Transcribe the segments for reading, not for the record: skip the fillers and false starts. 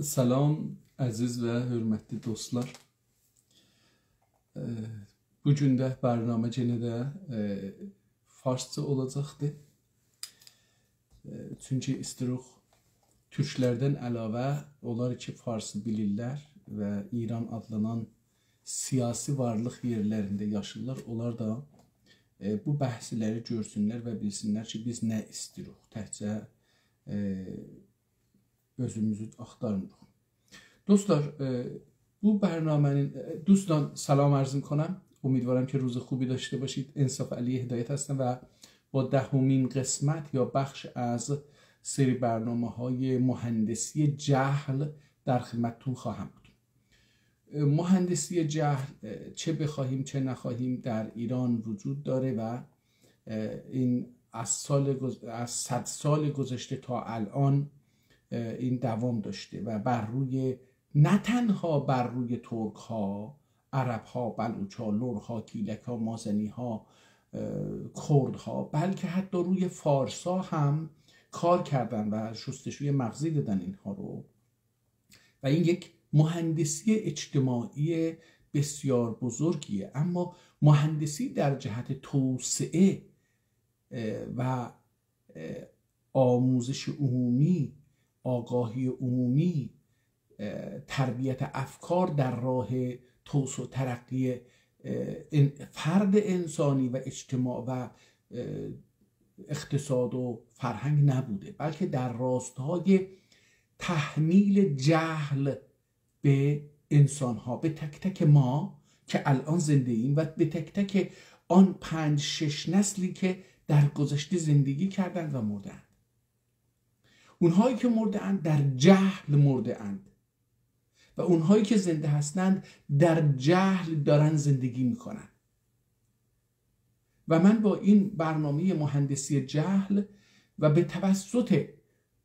Salam əziz və hörmətli dostlar. Bu gün də bərnamə yenə də farsça olacaqdır. Çünki istiruq türklərdən əlavə onlar ki farsı bilirlər və İran adlanan siyasi varlıq yerlərində yaşırlar. Onlar da bu bəhsləri görsünlər və bilsinlər ki biz nə istiruq. Təkcə özümüzü axtarmırıq. دوستlar bu برنامه دوستان سلام عرض میکنم. امیدوارم که روز خوبی داشته باشید. انصاف علی هدایت هستم و با 10مین قسمت یا بخش از سری برنامه‌های مهندسی جهل در خدمتتون خواهم بود. مهندسی جهل چه بخواهیم چه نخواهیم در ایران وجود داره و این از 100 سال گذشته تا الان این دوام داشته و بر روی نه تنها بر روی ترک ها، عرب ها، بلوچ ها، لر ها، کیلک ها، مازنی ها، کرد ها، بلکه حتی روی فارس ها هم کار کردن و شستشوی مغزی دادن اینها رو. و این یک مهندسی اجتماعی بسیار بزرگیه، اما مهندسی در جهت توسعه و آموزش عمومی، آگاهی عمومی، تربیت افکار در راه توسعه و ترقی فرد انسانی و اجتماع و اقتصاد و فرهنگ نبوده، بلکه در راستای تحمیل جهل به انسانها، به تک تک ما که الان زنده ایم و به تک تک آن 5-6 نسلی که در گذشته زندگی کردند و مردند. اونهایی که مرده اند در جهل مرده اند و اونهایی که زنده هستند در جهل دارن زندگی میکنن. و من با این برنامه مهندسی جهل و به توسط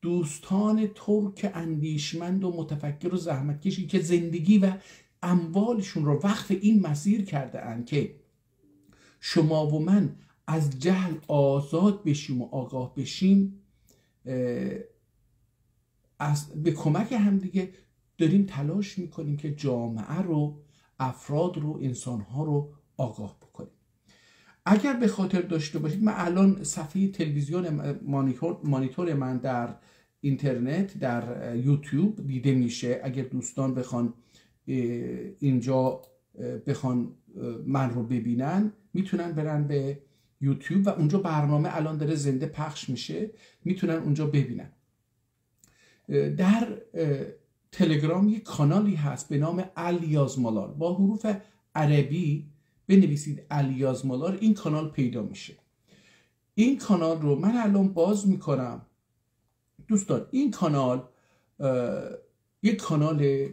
دوستان ترک اندیشمند و متفکر و زحمتکشی که زندگی و اموالشون رو وقف این مسیر کرده اند که شما و من از جهل آزاد بشیم و آگاه بشیم، به کمک هم دیگه داریم تلاش میکنیم که جامعه رو، افراد رو، انسانها رو آگاه بکنیم. اگر به خاطر داشته باشید، من الان صفحه تلویزیون مانیتور من در اینترنت در یوتیوب دیده میشه. اگر دوستان بخوان اینجا بخوان من رو ببینن میتونن برن به یوتیوب و اونجا برنامه الان داره زنده پخش میشه، میتونن اونجا ببینن. در تلگرام یک کانالی هست به نام الیاز مالار، با حروف عربی بنویسید الیاز مالار، این کانال پیدا میشه. این کانال رو من الان باز میکنم. دوستان این کانال یک کانال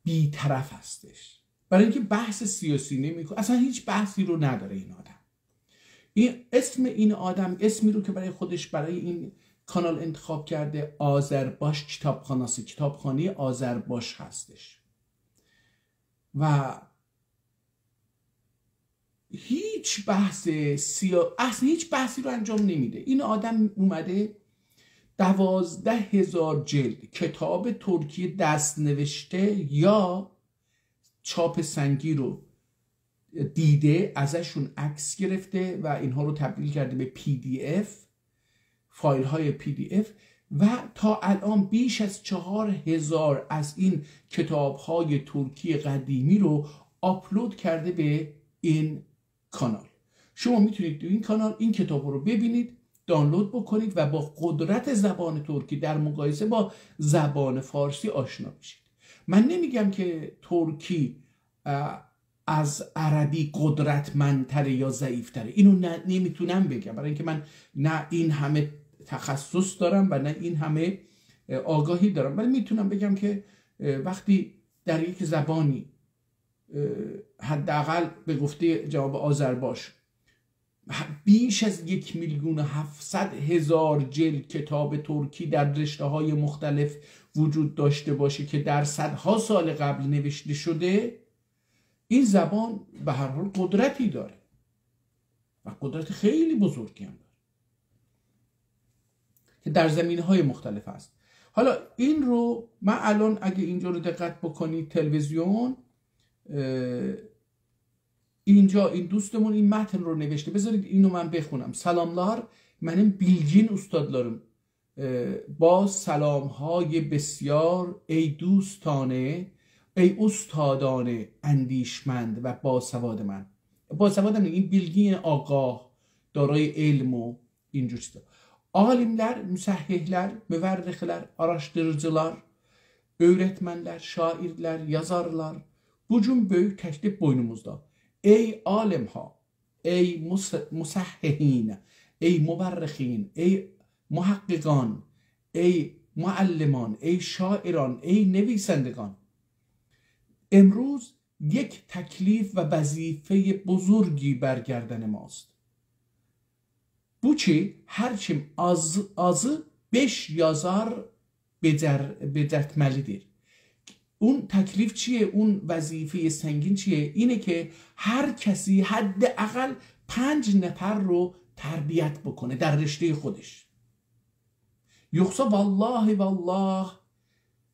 بی‌طرف هستش، برای اینکه بحث سیاسی نمیکنه، اصلا هیچ بحثی رو نداره این آدم. اسم این آدم اسمی رو که برای خودش برای این کانال انتخاب کرده آذرباش کتابخانه، کتابخانه آذرباش هستش و هیچ بحث اصلا هیچ بحثی رو انجام نمیده. این آدم اومده 12,000 جلد کتاب ترکی دست نوشته یا چاپ سنگی رو دیده، ازشون عکس گرفته و اینها رو تبدیل کرده به PDF، فایل های PDF و تا الان بیش از 4,000 از این کتاب های ترکی قدیمی رو آپلود کرده به این کانال. شما میتونید تو این کانال این کتاب رو ببینید، دانلود بکنید و با قدرت زبان ترکی در مقایسه با زبان فارسی آشنا بشید. من نمیگم که ترکی از عربی قدرتمندتره یا ضعیفتره، اینو نمیتونم بگم، برای اینکه من نه این همه تخصص دارم و نه این همه آگاهی دارم، ولی میتونم بگم که وقتی در یک زبانی حداقل به گفته جواب آذرباش بیش از 1,700,000 جلد کتاب ترکی در رشته‌های مختلف وجود داشته باشه که در صدها سال قبل نوشته شده، این زبان به هر حال قدرتی داره و قدرت خیلی بزرگی هم داره که در زمینه‌های مختلف است. حالا این رو من الان اگه اینجا رو دقت بکنید تلویزیون، اینجا این دوستمون این متن رو نوشته، بذارید اینو من بخونم. سلامlar، benim bilgin ustadlarım. با سلام های بسیار ای دوستانه، ای استادان اندیشمند و باسواد من. باسواد این bilgi آگاه، دارای علم و اینجور چیزا. Alimler, müsahhihler, müverrihler, araştırıcılar, öğretmenler, şairler, yazarlar, bu cüm büyük teklif boynumuzda. Ey alimha, ey musahhihin, ey müverrihin, ey muhakkikan, ey mualliman, ey şairan, ey نویسندگان. امروز یک تکلیف و وظیفه بزرگی بر گردن ماست. Bu ki her kim azı 5 yazar becertmelidir. اون تکلیف چیه؟ اون وظیفه سنگین چیه؟ اینه که هر کسی حداقل 5 نفر رو تربیت بکنه در رشته خودش. یخصا والله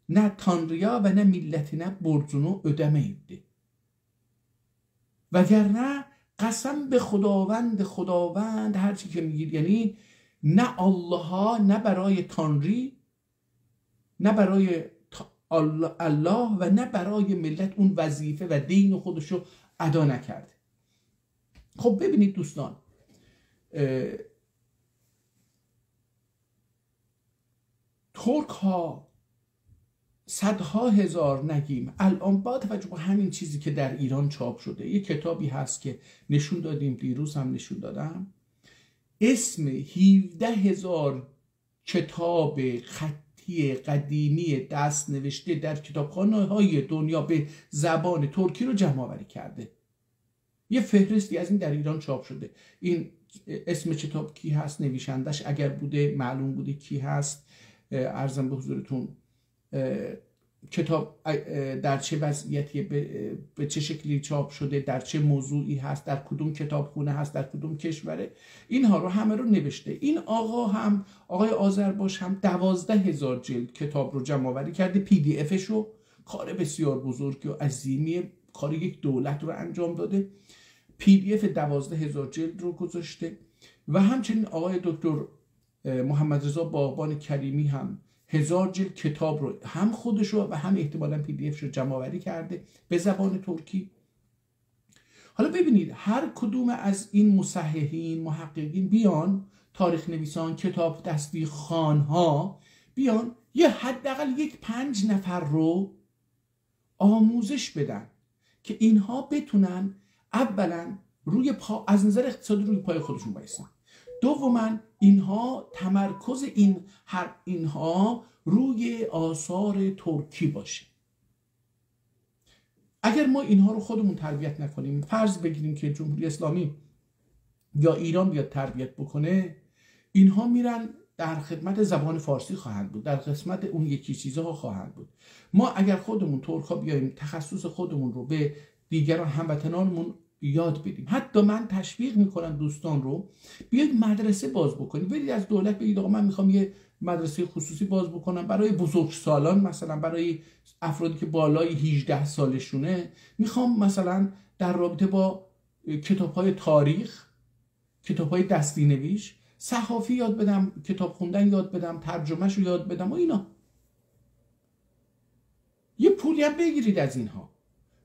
نه تانریا و نه ملتine borcunu ödemeydi. وگرنه قسم به خداوند هر چی که میگید، یعنی نه الله ها، نه برای تانری، نه برای الله و نه برای ملت اون وظیفه و دین خودش رو ادا نکرده. خب ببینید دوستان، ترک ها صدها هزار نگیم الان با توجه به همین چیزی که در ایران چاپ شده، یه کتابی هست که نشون دادیم دیروز هم نشون دادم، اسم 17,000 کتاب خطی قدیمی دست نوشته در کتابخانه های دنیا به زبان ترکی رو جمع آوری کرده. یه فهرستی از این در ایران چاپ شده. این اسم کتاب کی هست، نویسندش اگر بوده معلوم بوده کی هست، عرضم به حضورتون کتاب در چه وضعیتی به چه شکلی چاپ شده، در چه موضوعی هست، در کدوم کتابخونه هست، در کدوم کشوره، اینها رو همه رو نوشته. این آقا هم، آقای آذرباش هم 12,000 جلد کتاب رو جمع آوری کرده، PDF شو. کار بسیار بزرگی و عظیمی، کار یک دولت رو انجام داده. PDF 12,000 جلد رو گذاشته. و همچنین آقای دکتر محمد رضا باغبان کریمی هم 1000 جلد کتاب رو هم خودش رو و هم احتمالاً PDF رو جمع آوری کرده به زبان ترکی. حالا ببینید هر کدوم از این مصححین، محققین بیان، تاریخ نویسان، کتاب دستی خانها بیان یه حداقل 5 نفر رو آموزش بدن که اینها بتونن اولا روی پا، از نظر اقتصادی روی پای خودشون بایستن. دوما اینها تمرکز اینها روی آثار ترکی باشه. اگر ما اینها رو خودمون تربیت نکنیم، فرض بگیریم که جمهوری اسلامی یا ایران بیاد تربیت بکنه، اینها میرن در خدمت زبان فارسی خواهند بود، در قسمت اون یکی چیزها خواهند بود. ما اگر خودمون ترکا بیایم تخصص خودمون رو به دیگران هموطنانمون یاد بدیم، حتی من تشویق میکنم دوستان رو بیاید مدرسه باز بکنید، برید از دولت بگید آقا من میخوام یه مدرسه خصوصی باز بکنم برای بزرگسالان، مثلا برای افرادی که بالای 18 سالشونه، میخوام مثلا در رابطه با کتاب‌های تاریخ، کتاب‌های دستی نویش، صحافی یاد بدم، کتاب خوندن یاد بدم، ترجمهش رو یاد بدم و اینا. یه پولی هم بگیرید از اینها،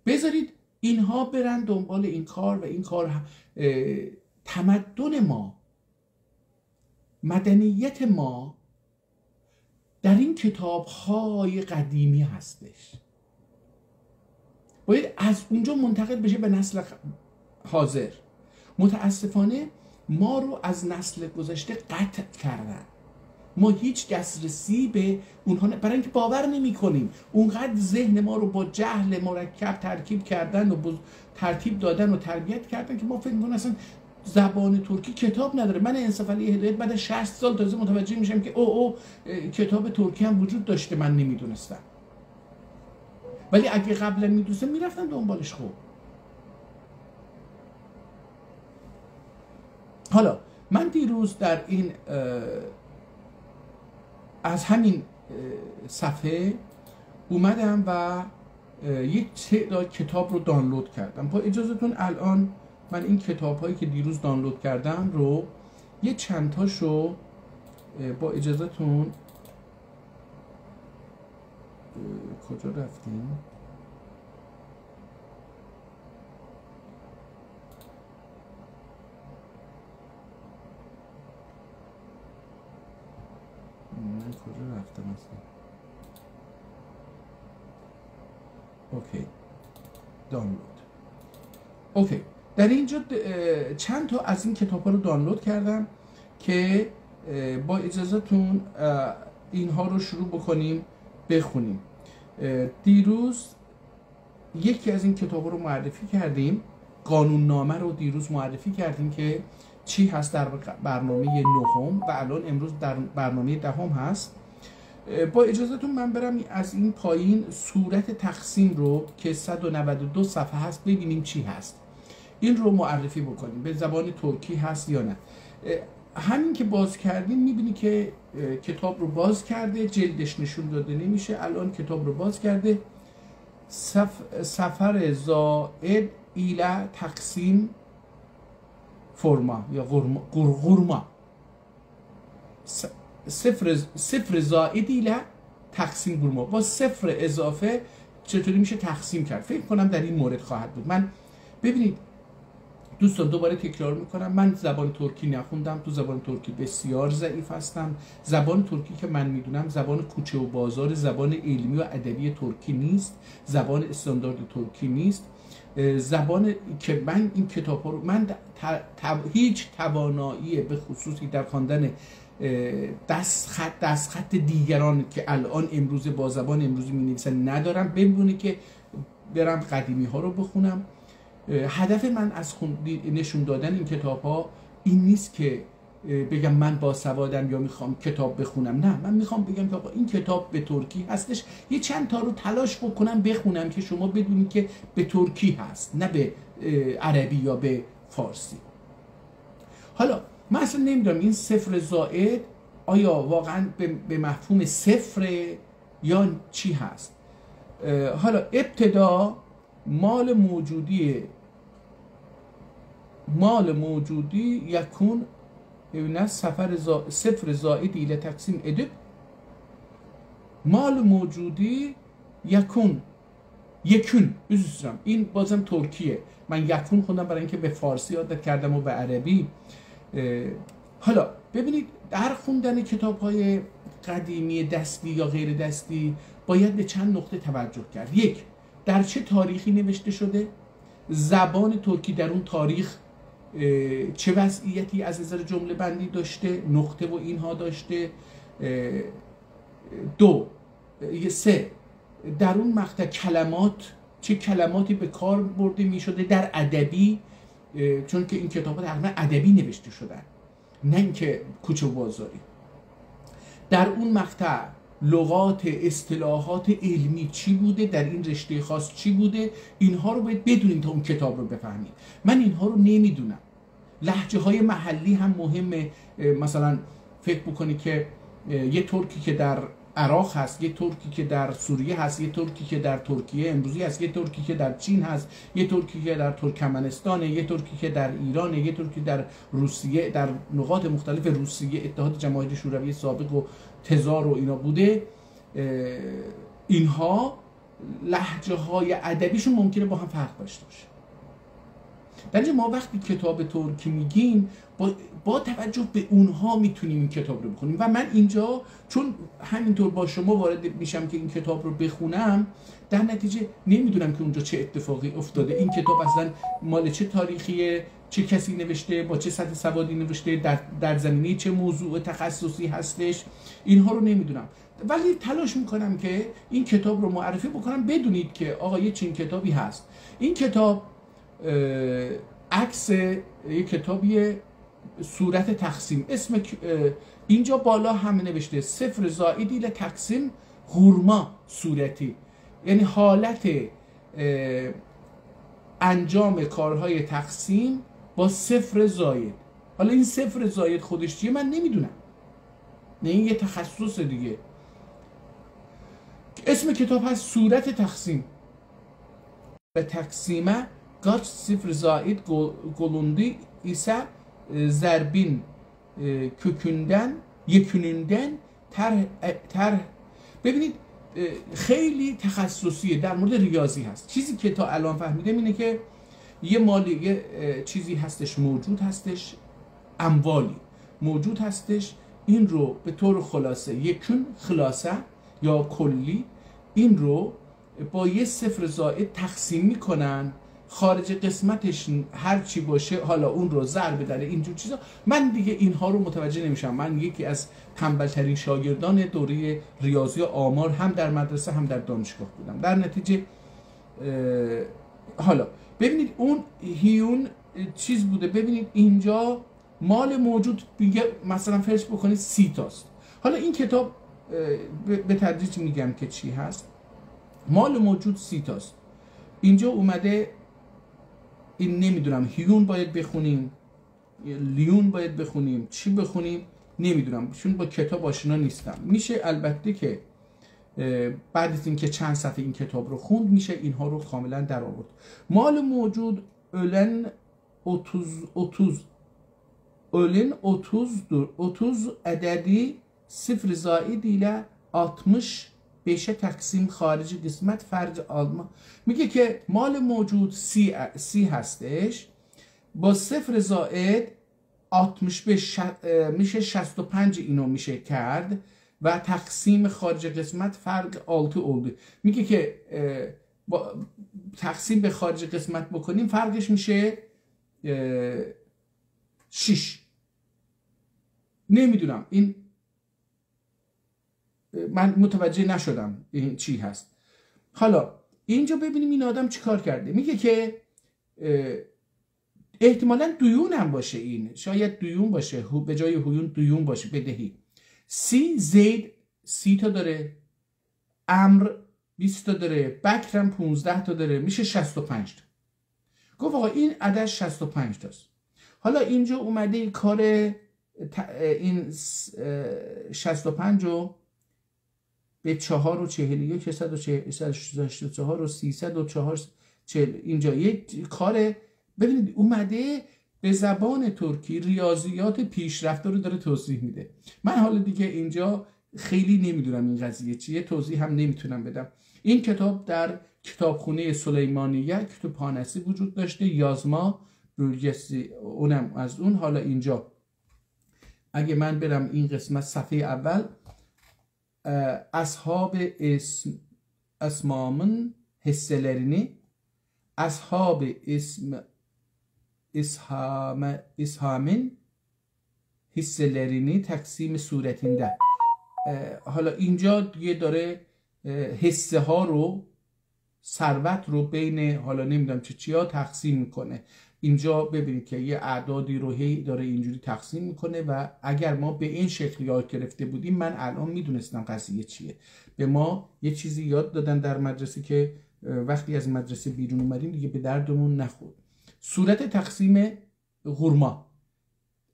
بذارید اینها برن دنبال این کار و این کار. تمدن ما، مدنیت ما در این کتاب‌های قدیمی هستش، باید از اونجا منتقل بشه به نسل حاضر. متاسفانه ما رو از نسل گذشته قطع کردن، ما هیچ دسترسی به اونها برای اینکه باور نمی کنیم. اونقدر ذهن ما رو با جهل مرکب ترکیب کردن و ترتیب دادن و تربیت کردن که ما فکر می‌کنیم اصلا زبان ترکی کتاب نداره. من انصاف علی هدایت بعد از 60 سال تازه متوجه میشم که کتاب ترکی هم وجود داشته، من نمیدونستم. ولی اگه قبلا میدونستم میرفتم دنبالش. خب حالا من دیروز در این از همین صفحه اومدم و یک تعداد کتاب رو دانلود کردم. با اجازهتون الان من این کتاب هایی که دیروز دانلود کردم رو یه چند تاشو با اجازهتون کجا رفتیم؟ من کجا رفتم اصلا؟ اوکی دانلود. اوکی در اینجا چند تا از این کتاب ها رو دانلود کردم که با اجازهتون اینها رو شروع بکنیم بخونیم. دیروز یکی از این کتاب رو معرفی کردیم، قانون نامه رو دیروز معرفی کردیم که چی هست در برنامه نهم و الان امروز در برنامه دهم هست. با اجازهتون من برم از این پایین صورت تقسیم رو که 192 صفحه هست ببینیم چی هست، این رو معرفی بکنیم. به زبان ترکی هست یا نه. همین که باز کردیم میبینی که کتاب رو باز کرده، جلدش نشون داده نمیشه، الان کتاب رو باز کرده. سفر زائد ایله تقسیم فرما یا غرما، صفر زائد ایله تقسیم غرما، با صفر اضافه چطوری میشه تقسیم کرد. فکر کنم در این مورد خواهد بود. من ببینید دوستان دوباره تکرار میکنم، من زبان ترکی نخوندم، تو زبان ترکی بسیار ضعیف هستم. زبان ترکی که من میدونم زبان کوچه و بازار، زبان علمی و ادبی ترکی نیست، زبان استاندارد ترکی نیست. زبان که من این کتاب ها رو من هیچ توانایی به خصوصی در خواندن دستخط دیگران که الان امروز با زبان امروزی می نویسن ندارم، بمونه که برم قدیمی ها رو بخونم. هدف من از نشون دادن این کتاب ها این نیست که بگم من باسوادم یا میخوام کتاب بخونم، نه، من میخوام بگم که این کتاب به ترکی هستش، یه چند تا رو تلاش بکنم بخونم که شما بدونید که به ترکی هست نه به عربی یا به فارسی. حالا من اصلا نمیدونم این صفر زائد آیا واقعا به مفهوم صفر یا چی هست. حالا ابتدا مال موجودی یکون نه صفر زائد ایله تقسیم ادب، مال موجودی یکون این بازم ترکیه، من یکون خوندم برای اینکه به فارسی عادت کردم و به عربی. حالا ببینید در خوندن کتاب‌های قدیمی دستی یا غیر دستی باید به چند نقطه توجه کرد. یک، در چه تاریخی نوشته شده، زبان ترکی در اون تاریخ چه وضعیتی از نظر جمله بندی داشته، نقطه و اینها داشته. سه، در اون مقطع چه کلماتی به کار برده می شده در ادبی، چون که این کتاب‌ها تقریبا ادبی نوشته شدن نه اینکه کوچه و بازاری. در اون مقطع لغات، اصطلاحات علمی چی بوده، در این رشته خاص چی بوده، اینها رو باید بدونید تا اون کتاب رو بفهمید. من اینها رو نمیدونم. لهجه های محلی هم مهمه. مثلا فکر بکنی که یه ترکی که در عراق هست، یه ترکی که در سوریه هست، یه ترکی که در ترکیه امروزی هست، یه ترکی که در چین هست، یه ترکی که در ترکمنستانه، یه ترکی که در ایرانه، یه ترکی در روسیه، در نقاط مختلف روسیه، اتحاد جماهیر شوروی سابق و تزار و اینا بوده. اینها لهجه های ادبیشون ممکنه با هم فرق داشته باشه. در اینجا ما وقتی کتاب ترکی میگیم با توجه به اونها میتونیم این کتاب رو بخونیم. و من اینجا چون همینطور با شما وارد میشم که این کتاب رو بخونم، در نتیجه نمیدونم که اونجا چه اتفاقی افتاده، این کتاب اصلا مال چه تاریخیه، چه کسی نوشته، با چه سطح سوادی نوشته، در زمینه چه موضوع تخصصی هستش، اینها رو نمیدونم. ولی تلاش میکنم که این کتاب رو معرفی بکنم، بدونید که آقا یه چنین کتابی هست. این کتاب عکس یک کتابی صورت تقسیم، اسم اینجا بالا هم نوشته صفر زائدی لتقسیم غرما صورتی، یعنی حالت انجام کارهای تقسیم با صفر زائد. حالا این صفر زائد خودش چیه من نمیدونم، نه این یه تخصص دیگه. اسم کتاب هست صورت تقسیم. به تقسیمه kaç sıfır zait golundu ise zerbin kökünden yekününden ter ببینید خیلی تخصصیه، در مورد ریاضی هست. چیزی که تا الان فهمیدم اینه که یه چیزی هستش موجود هستش، اموالی موجود هستش، این رو به طور خلاصه یکون خلاصه یا کلی این رو با یه صفر زائد تقسیم میکنن، خارج قسمتش هر چی باشه حالا اون رو ضرب در اینجور چیزا. من دیگه اینها رو متوجه نمیشم. من یکی از تنبل‌ترین شاگردان دوره ریاضی و آمار هم در مدرسه هم در دانشگاه بودم. در نتیجه حالا ببینید اون هیون چیز بوده. ببینید اینجا مال موجود میگه مثلا فرض بکنید 30 تاست. حالا این کتاب به تدریج میگم که چی هست. مال موجود 30 تاست. اینجا اومده این نمیدونم هیون باید بخونیم، لیون باید بخونیم، چی بخونیم نمیدونم، چون با کتاب آشنا نیستم. میشه البته که بعد از اینکه چند صفحه این کتاب رو خوند میشه اینها رو کاملا در آورد. مال موجود ölen 30 عددی صفر زائد ile 65'e taksim خارج قسمت فرق آلمان. میگه که مال موجود 30 هستش، با صفر زائد 65 میشه 65 اینو میشه کرد و تقسیم خارج قسمت فرق 6 oldu. میگه که با تقسیم به خارج قسمت بکنیم فرقش میشه 6. نمیدونم این من متوجه نشدم این چی هست. حالا اینجا ببینیم این آدم چیکار کرده. میگه که احتمالاً دویون هم باشه، این شاید دویون باشه، به جای هویون دویون باشه، بدهی. سی زید 30 تا داره، امر 20 تا داره، بکرم 15 تا داره، میشه 65 تا. گفت آقا این عدد 65 تاست. حالا اینجا اومده این کار این 65 رو به 4 و 41 164 و 304 اینجا یک کار. ببینید اومده به زبان ترکی ریاضیات پیشرفته رو داره توضیح میده. من حالا دیگه اینجا خیلی نمیدونم این قضیه چیه، توضیح هم نمیتونم بدم. این کتاب در کتابخونه سلیمانیه کتابخانه‌ای وجود داشته، یازما بürgesi اونم از اون. حالا اینجا اگه من برم این قسمت صفحه اول اصحاب اسمامın hisselerini اصحاب اسهامın hisselerini تقسیم صورتinde. حالا اینجا دیگه داره حصه ها رو، ثروت رو بین حالا نمیدونم چیا تقسیم میکنه. اینجا ببینید که یه اعدادی رو هی داره اینجوری تقسیم میکنه و اگر ما به این شکل یاد گرفته بودیم من الان میدونستم قضیه چیه. به ما یه چیزی یاد دادن در مدرسه که وقتی از مدرسه بیرون اومدیم دیگه به دردمون نخورد. صورت تقسیم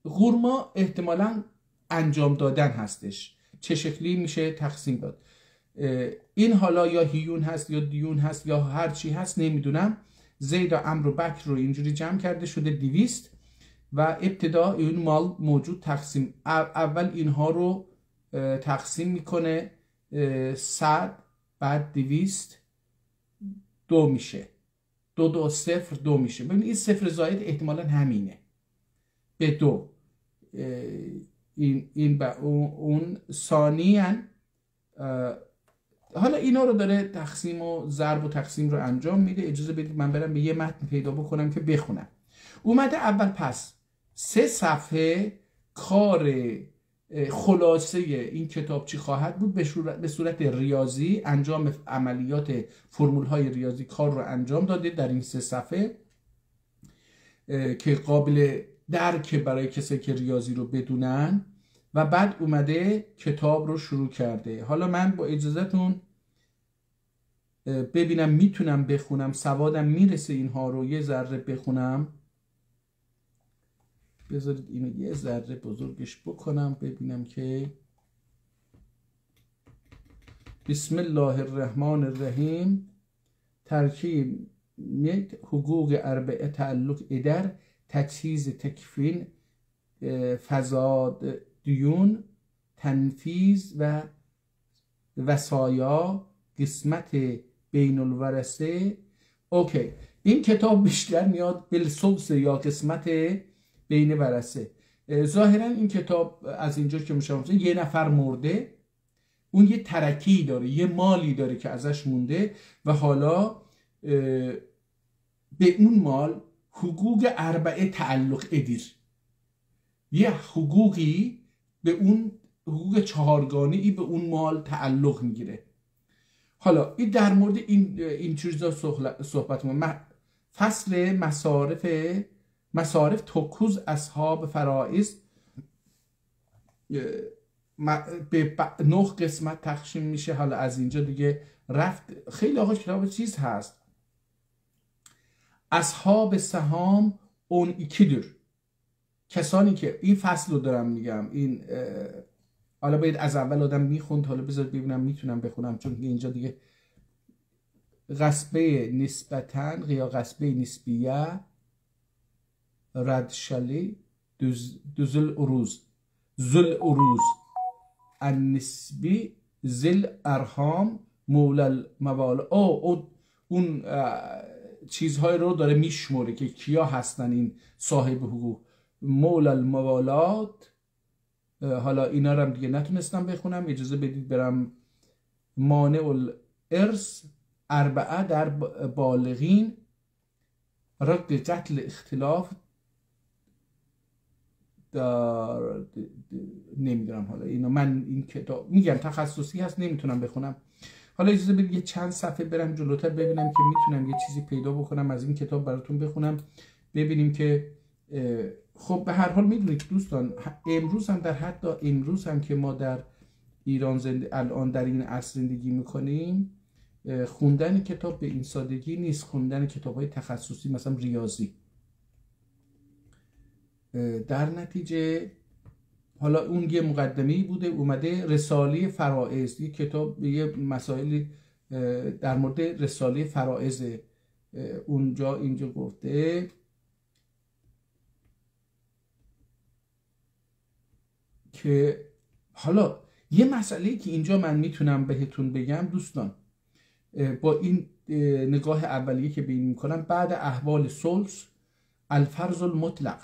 غورما احتمالاً انجام دادن هستش. چه شکلی میشه تقسیم داد؟ این حالا یا هیون هست یا دیون هست یا هر چی هست نمیدونم. زید و امر و بکر رو اینجوری جمع کرده شده 200 و ابتدا این مال موجود تقسیم. اول اینها رو تقسیم میکنه 100 بعد 200 2 میشه 2 0 2 میشه. ببین این صفر زائد احتمالاً همینه به 2. این با اون ثانیاً حالا اینا رو داره تقسیم و ضرب و تقسیم رو انجام میده. اجازه بدید من برم به یه متن پیدا بکنم که بخونم. اومده اول پس 3 صفحه کار خلاصه این کتاب چی خواهد بود به صورت ریاضی، انجام عملیات فرمول های ریاضی کار رو انجام داده در این 3 صفحه که قابل درک برای کسی که ریاضی رو بدونن و بعد اومده کتاب رو شروع کرده. حالا من با اجازهتون ببینم میتونم بخونم، سوادم میرسه اینها رو یه ذره بخونم. بذارید اینو یه ذره بزرگش بکنم ببینم که بسم الله الرحمن الرحیم ترکیب حقوق اربعه تعلق ادر تجهیز تکفین فزاد دیون تنفیذ و وصایا قسمت بین الورثه. اوکی، این کتاب بیشتر میاد بالسدس یا قسمت بین ورثه. ظاهرا این کتاب از اینجا که مشاهده یه نفر مرده، اون یه ترکی داره، یه مالی داره که ازش مونده و حالا به اون مال حقوق اربعه تعلق ادیر، یه حقوقی به اون حقوق چهارگانه‌ای به اون مال تعلق میگیره. حالا این در مورد این چیزا صحبت ما فصل مصارف توکوز اصحاب فرائض به 9 قسمت تقسیم میشه. حالا از اینجا دیگه رفت خیلی آقا کتاب چیز هست. اصحاب سهام اون ایکیدور، کسانی که این فصل رو دارم میگم، این حالا باید از اول آدم میخوند، حالا بذار ببینم میتونم بخونم چون اینجا دیگه غصبه نسبتاً یا غصبه نسبیه ردشلی دوزل اروز زل اروز النسبی زل ارهام مولل موالا. اون چیزهای رو داره میشموره که کیا هستن این صاحب حقوق. مولل موالات، حالا اینا رو هم دیگه نتونستم بخونم، اجازه بدید برم. مانع الارث اربعه در بالغین رد قتل اختلاف نمیدونم. حالا اینا من این کتاب میگم تخصصی هست نمیتونم بخونم. حالا اجازه بدید یه چند صفحه برم جلوتر ببینم که میتونم یه چیزی پیدا بکنم از این کتاب براتون بخونم، ببینیم که خب به هر حال میدونید دوستان، امروز هم حتی امروز هم که ما در ایران الان در این عصر زندگی میکنیم، خوندن کتاب به این سادگی نیست. خوندن کتاب‌های تخصصی مثلا ریاضی، در نتیجه حالا اون یه مقدمه‌ای بوده، اومده رساله فرائض، یه کتاب یه مسائلی در مورد رساله فرائض اونجا اینجا گفته که حالا یه مسئله که اینجا من میتونم بهتون بگم دوستان، با این نگاه اولیه که بین میکنم، بعد احوال ثلث الفرض المطلق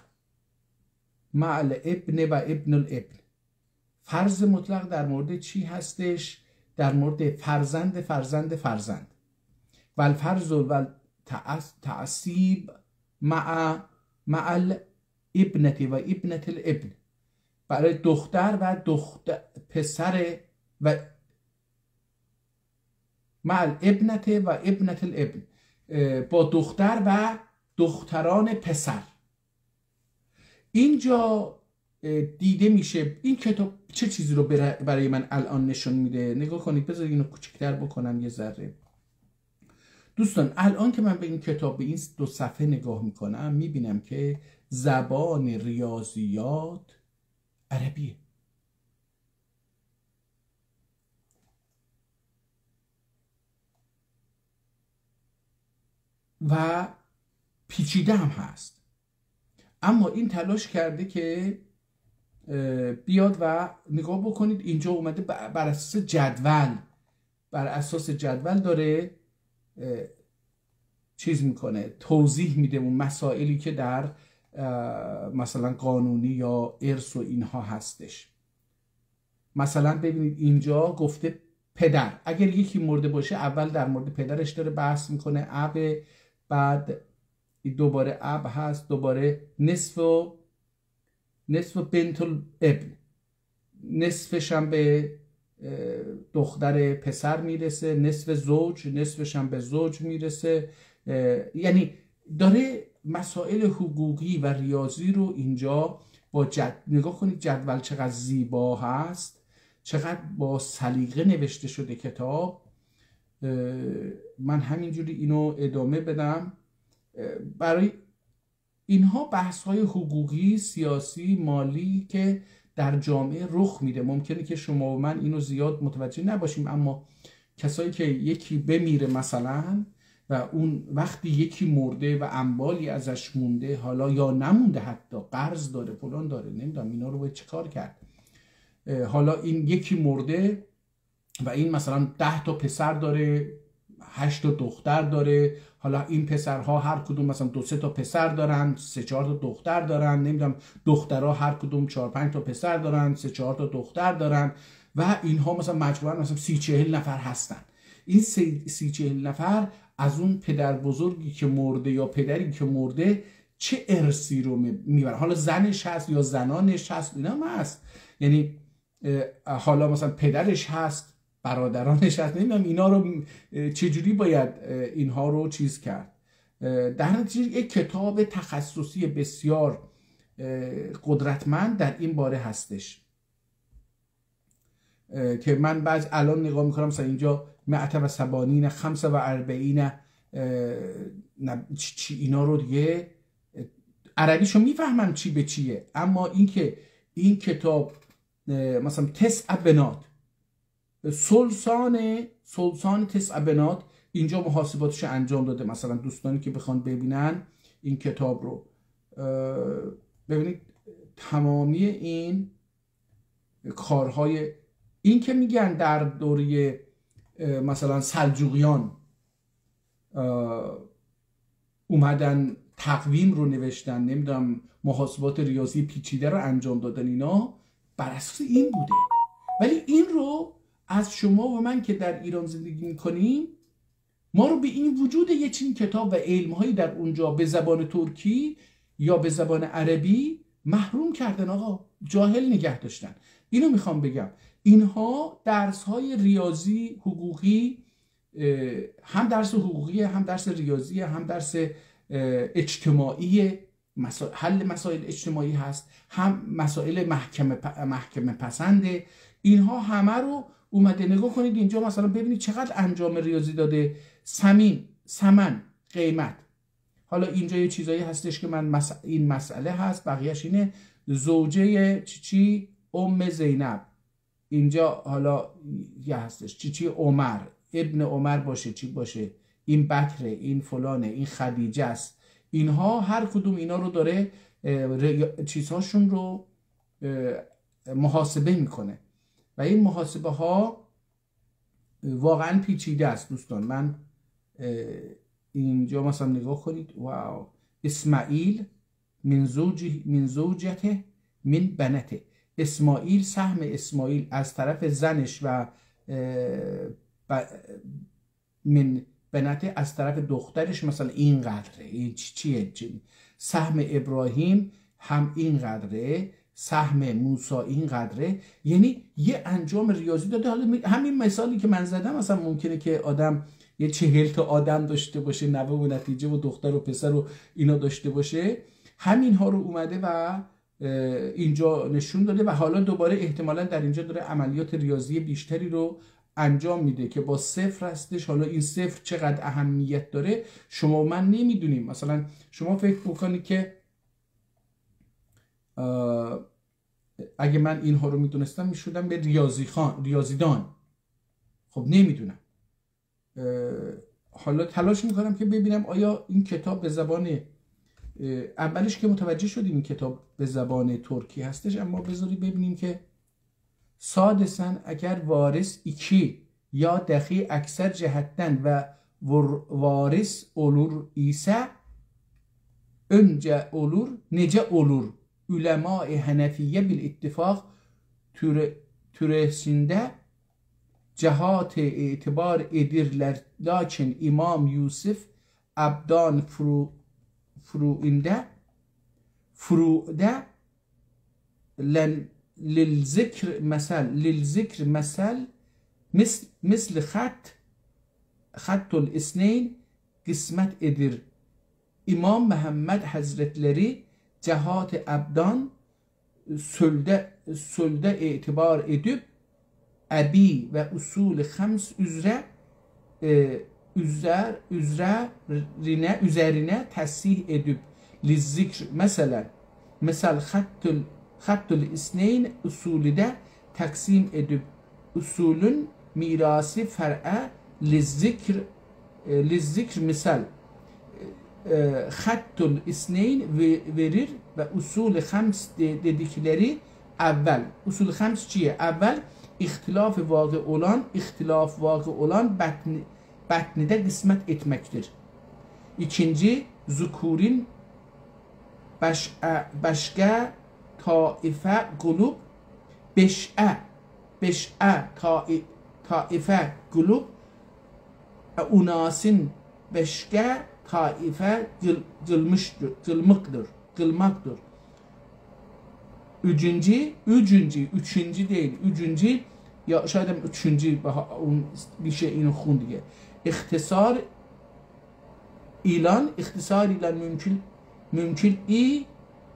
مع الابن و ابن الابن. فرض مطلق در مورد چی هستش؟ در مورد فرزند فرزند فرزند. و الفرض و تعصیب مع الابنت و ابنت الابن، برای دختر و پسر و مع الابنت و ابنت الابن، با دختر و دختران پسر. اینجا دیده میشه این کتاب چه چیزی رو برای من الان نشون میده. نگاه کنید، بذارید اینو کوچکتر بکنم یه ذره. دوستان الان که من به این کتاب به این 2 صفحه نگاه میکنم، میبینم که زبان ریاضیات عربیه و پیچیده هم هست، اما این تلاش کرده که بیاد و نگاه بکنید اینجا اومده بر اساس جدول داره چیز میکنه، توضیح میده اون مسائلی که در مثلا قانونی یا ارث و اینها هستش. مثلا ببینید اینجا گفته پدر، اگر یکی مرده باشه اول در مورد پدرش داره بحث میکنه، اب، بعد دوباره اب هست، دوباره نصف بنت الابن، نصفش هم به دختر پسر میرسه، نصف زوج، نصفش هم به زوج میرسه. یعنی داره مسائل حقوقی و ریاضی رو اینجا با نگاه کنید جدول چقدر زیبا هست، چقدر با سلیقه نوشته شده کتاب. من همینجوری اینو ادامه بدم. برای اینها بحث‌های حقوقی، سیاسی، مالی که در جامعه رخ میده. ممکنه که شما و من اینو زیاد متوجه نباشیم، اما کسایی که یکی بمیره مثلا و اون وقتی یکی مرده و اموالی ازش مونده، حالا یا نمونده، حتی قرض داره، فلان داره، نمیدونم اینا رو باید چه کار کرد. حالا این یکی مرده و این مثلا 10 تا پسر داره، 8 تا دختر داره. حالا این پسرها هر کدوم مثلا 2-3 تا پسر دارن، 3-4 تا دختر دارن، نمیدونم دخترها هر کدوم 4-5 تا پسر دارن، 3-4 تا دختر دارن و اینها مثلا مجموعاً مثلا 30-40 نفر هستن. این 30-40 نفر از اون پدر بزرگی که مرده یا پدری که مرده چه ارثی رو میبرن. حالا زنش هست یا زنانش هست، اینا هم هست. یعنی حالا مثلا پدرش هست، برادرانش هست، نمیدونم اینا رو چجوری باید اینها رو چیز کرد. در نتیجه یک کتاب تخصصی بسیار قدرتمند در این باره هستش که من بعض الان نگاه میکنم مثلا اینجا 175 چی اینا رو دیگه عربیشو میفهمم چی به چیه، اما اینکه این کتاب مثلا تسع بنات، سلسان تسع بنات، اینجا محاسباتش انجام داده. مثلا دوستانی که بخوان ببینن این کتاب رو ببینید، تمامی این کارهای این که میگن در دوره مثلا سلجوقیان اومدن تقویم رو نوشتن، نمیدونم محاسبات ریاضی پیچیده رو انجام دادن، اینا بر اساس این بوده. ولی این رو از شما و من که در ایران زندگی میکنیم، ما رو به این وجود یه چنین کتاب و علمهایی در اونجا به زبان ترکی یا به زبان عربی محروم کردن. آقا جاهل نگه داشتن. اینو میخوام بگم، اینها درس های ریاضی حقوقی، هم درس حقوقی، هم درس ریاضی، هم درس اجتماعی، حل مسائل اجتماعی هست، هم مسائل محکمه پسنده. اینها همه رو اومده نگاه کنید اینجا، مثلا ببینید چقدر انجام ریاضی داده. ثمن، قیمت. حالا اینجا یه چیزایی هستش که من این مسئله هست، بقیهش اینه. زوجه چی ام زینب، اینجا حالا یه هستش چی عمر، ابن عمر باشه، چی باشه، این بکره، این فلانه، این خدیجه است. اینها هر کدوم اینا رو داره چیزهاشون رو محاسبه میکنه و این محاسبه ها واقعا پیچیده است دوستان. من اینجا مثلا نگاه کنید، واو، اسماعیل من زوجته من بنته. اسماعیل، سهم اسماعیل از طرف زنش و من بنته از طرف دخترش مثلا اینقدره. این چیه؟ سهم ابراهیم هم اینقدره، سهم موسی اینقدره. یعنی یه انجام ریاضی داده. حالا همین مثالی که من زدم، مثلا ممکنه که آدم یه 40 تا آدم داشته باشه، نوه و نتیجه و دختر و پسر و اینا داشته باشه، همین ها رو اومده و اینجا نشون داده و حالا دوباره احتمالا در اینجا داره عملیات ریاضی بیشتری رو انجام میده که با صفر هستش. حالا این صفر چقدر اهمیت داره شما و من نمیدونیم. مثلا شما فکر بکنید که اگه من اینها رو میدونستم میشدم به ریاضیدان. خب نمیدونم. حالا تلاش میکنم که ببینم آیا این کتاب به زبان، اولش که متوجه شدیم این کتاب به زبان ترکی هستش، اما بذاری ببینیم که سادسن اگر وارث ایکی یا دقی اکثر جهتن و وارث olur ise önce olur nece olur ulema-i Hanefiye bil ittifak türesinde cehat itibar edirler, lakin İmam Yusuf Abdan furu'da للذكر مثل مثل خط الاسنین قسمت edir. İmam Muhammed Hazretleri cehat abdan sölde itibar edip abi ve usul khams üzerine tasih edip lizzikr mesela خط الاثنین اصول ده تقسیم edip usulün mirası فرع للذکر misal Hattul İsneyn verir ve usul hams dedikleri evvel. Usul hams çiye? Evvel ihtilaf vakı olan batnide kısmet etmektir. İkinci zukurin başka taife grup beş'e taife grup unasin beşke taife kılmaktır. Üçüncü değil. Üçüncü ya şayet üçüncü bir şey اینو خون دیگه. اختصار ilan mümkün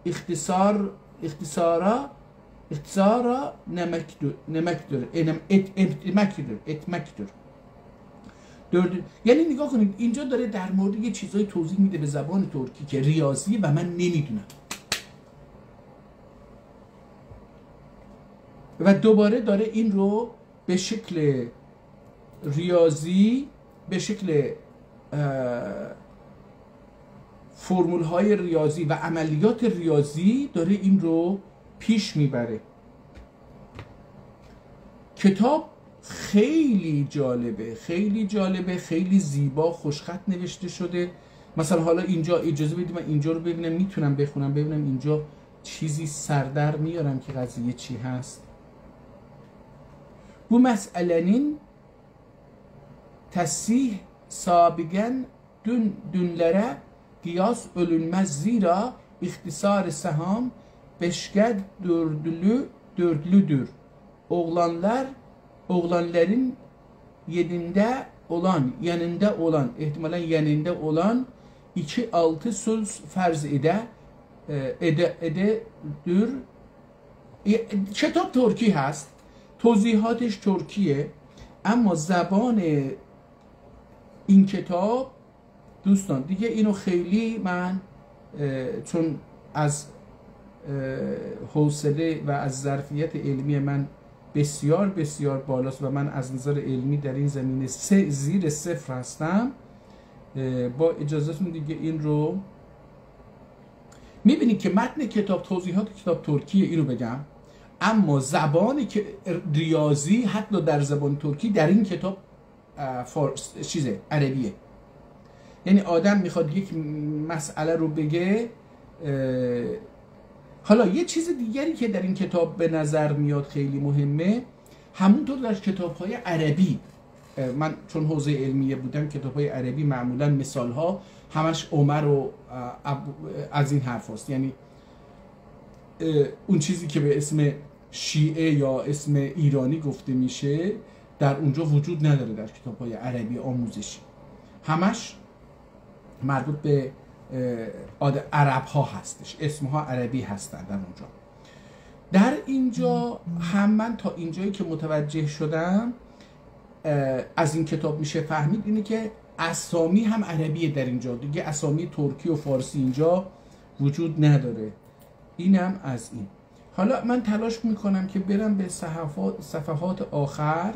ihtisara etmektir. یعنی نگاه کنید اینجا داره در مورد یه چیزایی توضیح میده به زبان ترکی که ریاضی و من نمیدونم و دوباره داره این رو به شکل ریاضی به شکل فرمول های ریاضی و عملیات ریاضی داره این رو پیش میبره. کتاب خیلی جالبه خیلی زیبا خوشخط نوشته شده. مثلا حالا اینجا اجازه بدید من اینجا رو ببینم میتونم بخونم ببینم اینجا چیزی سردر میارم که قضیه چی هست. Bu meselenin tesih sabigen dünlere kıyas ölünmez zira ihtisar seham beşged dörtlüdür. Oğlanların yanında olan ihtimalen yanında olan 2-6 sulus farz ededir. کتاب ترکی هست توضیحاتش ترکیه اما زبان این کتاب دوستان دیگه اینو خیلی من چون از حوصله و از ظرفیت علمی من بسیار بالاست و من از نظر علمی در این زمینه زیر صفر هستم با اجازهتون دیگه این رو میبینید که متن کتاب توضیحات کتاب ترکیه اینو بگم اما زبانی که ریاضی حتی در زبان ترکی در این کتاب چیزه عربیه. یعنی آدم میخواد یک مسئله رو بگه. حالا یه چیز دیگری که در این کتاب به نظر میاد خیلی مهمه همونطور در کتاب‌های عربی من چون حوزه علمیه بودم کتاب‌های عربی معمولا مثال‌ها همش عمر و از این حرف هست. یعنی اون چیزی که به اسم شیعه یا اسم ایرانی گفته میشه در اونجا وجود نداره در کتاب‌های عربی آموزشی همش مربوط به عرب ها هستش اسمها عربی هستن در اونجا. در اینجا هم من تا اینجایی که متوجه شدم از این کتاب میشه فهمید اینه که اسامی هم عربیه در اینجا دیگه اسامی ترکی و فارسی اینجا وجود نداره. اینم از این. حالا من تلاش میکنم که برم به صفحات آخر.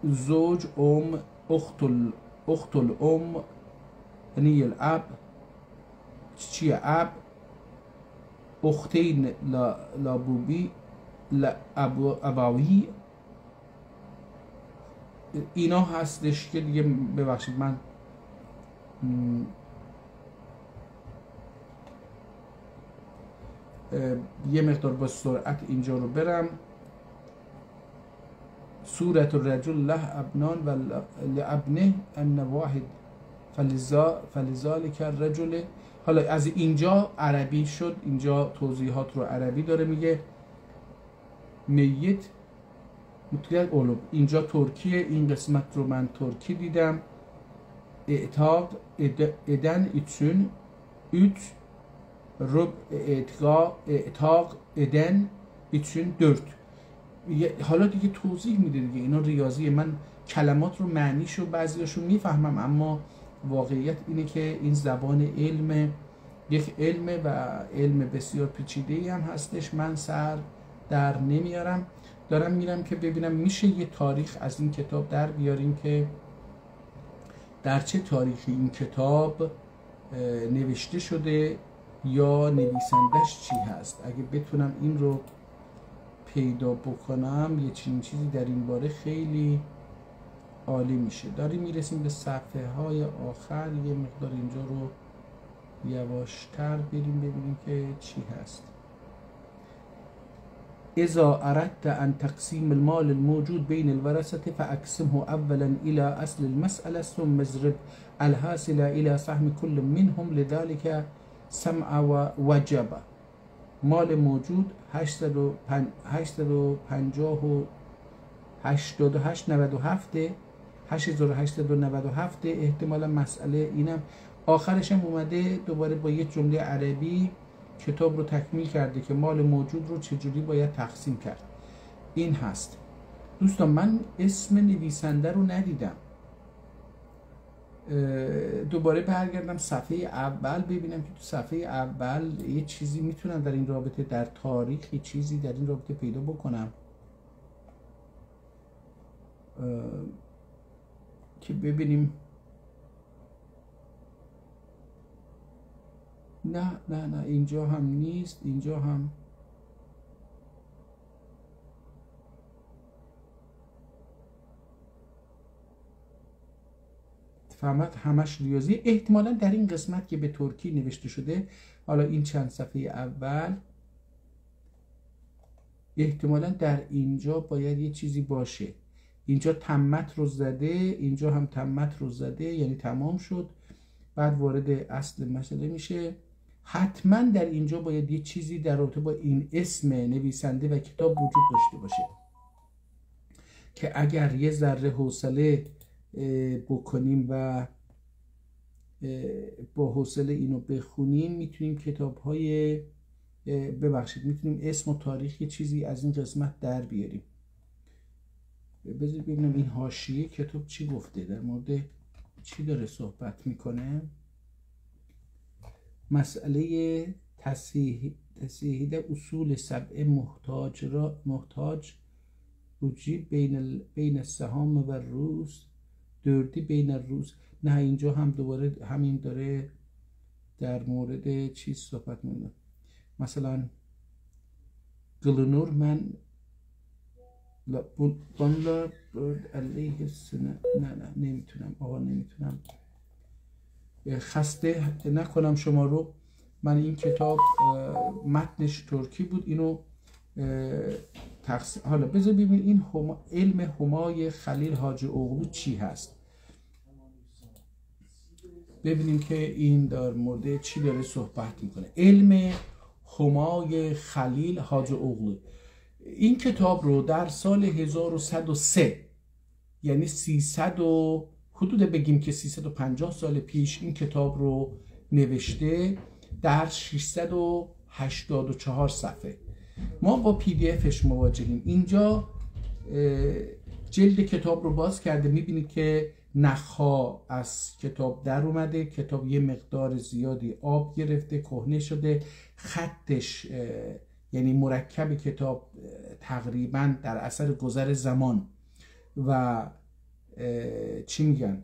زوج اخت الام نی الاب چیه اب اختین لابوبی اباوی اینا هستش که دیگه ببخشید من یه مقدار با سرعت اینجا رو برم. سورة الرجل له ابنان و لابنه ان واحد فلذلك الرجل. حالا از اینجا عربی شد اینجا توضیحات رو عربی داره میگه میت مطلق اولوب اینجا ترکیه این قسمت رو من ترکی دیدم. اعتاق eden için 3 rub اعتاق eden için 4. حالا دیگه توضیح میده دیگه اینا ریاضیه من کلمات رو معنیشو بعضیاشو میفهمم اما واقعیت اینه که این زبان علم یک علم و علم بسیار پیچیده‌ای هم هستش. من سر در نمیارم، دارم میرم که ببینم میشه یه تاریخ از این کتاب در بیاریم که در چه تاریخی این کتاب نوشته شده یا نویسندش چی هست. اگه بتونم این رو پیدا بکنم یه چیزی در این باره خیلی عالی میشه. داریم میرسیم به صفحه های آخر، یه مقدار اینجا رو یواشتر بریم ببینیم که چی هست. اذا اردت ان تقسیم المال الموجود بین الورثه فاقسمه اولا الى اصل المساله ثم اضرب الحاصل الى سهم كل منهم لذلك سمع و وجب. مال موجود 8897 احتمالا مسئله اینم آخرش هم اومده دوباره با یه جمله عربی کتاب رو تکمیل کرده که مال موجود رو چجوری باید تقسیم کرد. این هست دوستان. من اسم نویسنده رو ندیدم، دوباره برگردم صفحه اول ببینم که تو صفحه اول یه چیزی میتونم در این رابطه، در تاریخ یه چیزی در این رابطه پیدا بکنم که ببینیم. نه اینجا هم نیست، اینجا هم فهمت همش ریاضی. احتمالا در این قسمت که به ترکی نوشته شده، حالا این چند صفحه اول، احتمالا در اینجا باید یه چیزی باشه. اینجا تمت رو زده، اینجا هم تمت رو زده، یعنی تمام شد، بعد وارد اصل مسئله میشه. حتما در اینجا باید یه چیزی در رابطه با این اسم نویسنده و کتاب وجود داشته باشه که اگر یه ذره حوصله بکنیم و با حوصله اینو بخونیم میتونیم کتاب‌های میتونیم اسم و تاریخ یه چیزی از این قسمت در بیاریم. بذارید ببینم این حاشیه کتاب چی گفته، در مورد چی داره صحبت میکنه. مسئله تصحیح اصول 7 محتاج وجود بین السهام و روز دردی بین روز. نه اینجا هم دوباره همین داره در مورد چیز صحبت میکنه. مثلا گلنور من بانلا علیه سنه. نه نمیتونم آقا، نمیتونم خسته نکنم شما رو. من این کتاب متنش ترکی بود، اینو حالا بذار ببین این علم همای خلیل حاجی اغلو چی هست، ببینیم که این در مورد چی داره صحبت میکنه. علم همای خلیل حاجی اغلو این کتاب رو در سال 1103 یعنی 300 و حدود بگیم که 350 سال پیش این کتاب رو نوشته در 684 صفحه. ما با پی دی افش مواجهیم. اینجا جلد کتاب رو باز کرده، میبینید که نخها از کتاب در اومده، کتاب یه مقدار زیادی آب گرفته، کهنه شده، خطش یعنی مرکب کتاب تقریبا در اثر گذر زمان و چی میگن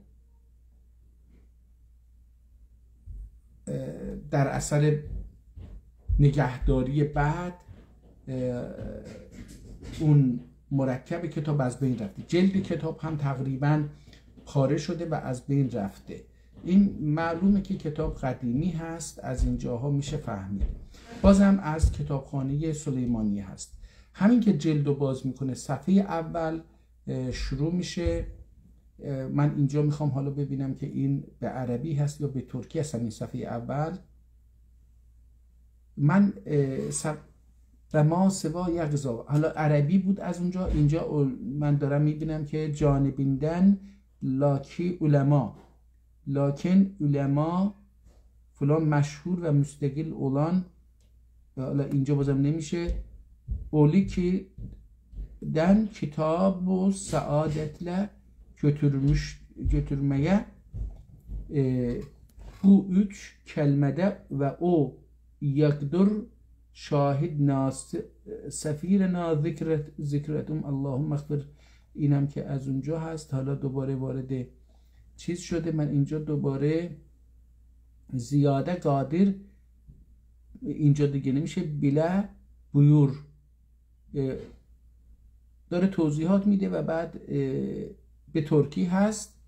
در اثر نگهداری بعد اون مرکب کتاب از بین رفته. جلد کتاب هم تقریبا پاره شده و از بین رفته. این معلومه که کتاب قدیمی هست، از اینجاها میشه فهمید. بازم از کتابخانه سلیمانی هست. همین که جلد رو باز میکنه صفحه اول شروع میشه. من اینجا میخوام حالا ببینم که این به عربی هست یا به ترکی هست. این صفحه اول من و ما سوا یغزا، حالا عربی بود از اونجا، اینجا من دارم میبینم که جانبیندن لاکن علما فلان مشهور و مستقل اولان. حالا اینجا بازم نمیشه اولی که den kitab-ı saadetle götürmeye bu üç kelmede ve o yakdur şahidنا سفیرنا ذکرتم اللهم اغفر. اینم که از اونجا هست. حالا دوباره وارد چیز شده. من اینجا دوباره زیاده قادر اینجا دیگه نمیشه. بلا بیور داره توضیحات میده و بعد به ترکی هست.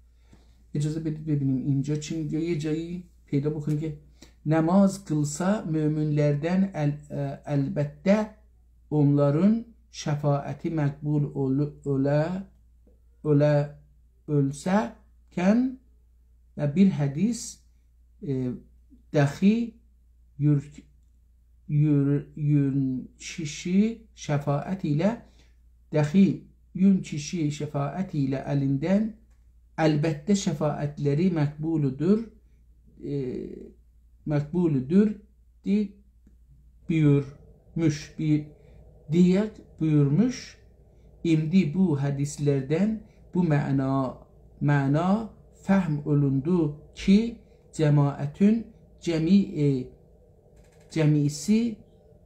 اجازه بدید ببینیم اینجا چی میگه. یه جایی پیدا بکنیم که namaz kılsa müminlerden elbette onların şefaati makbul ölseken ve bir hadis dahi yün kişi şefaatiyle elinden elbette şefaatleri makbuludur buyurmuş. İmdi bu hadislerden bu mana fahm olundu ki cemaatün cemisi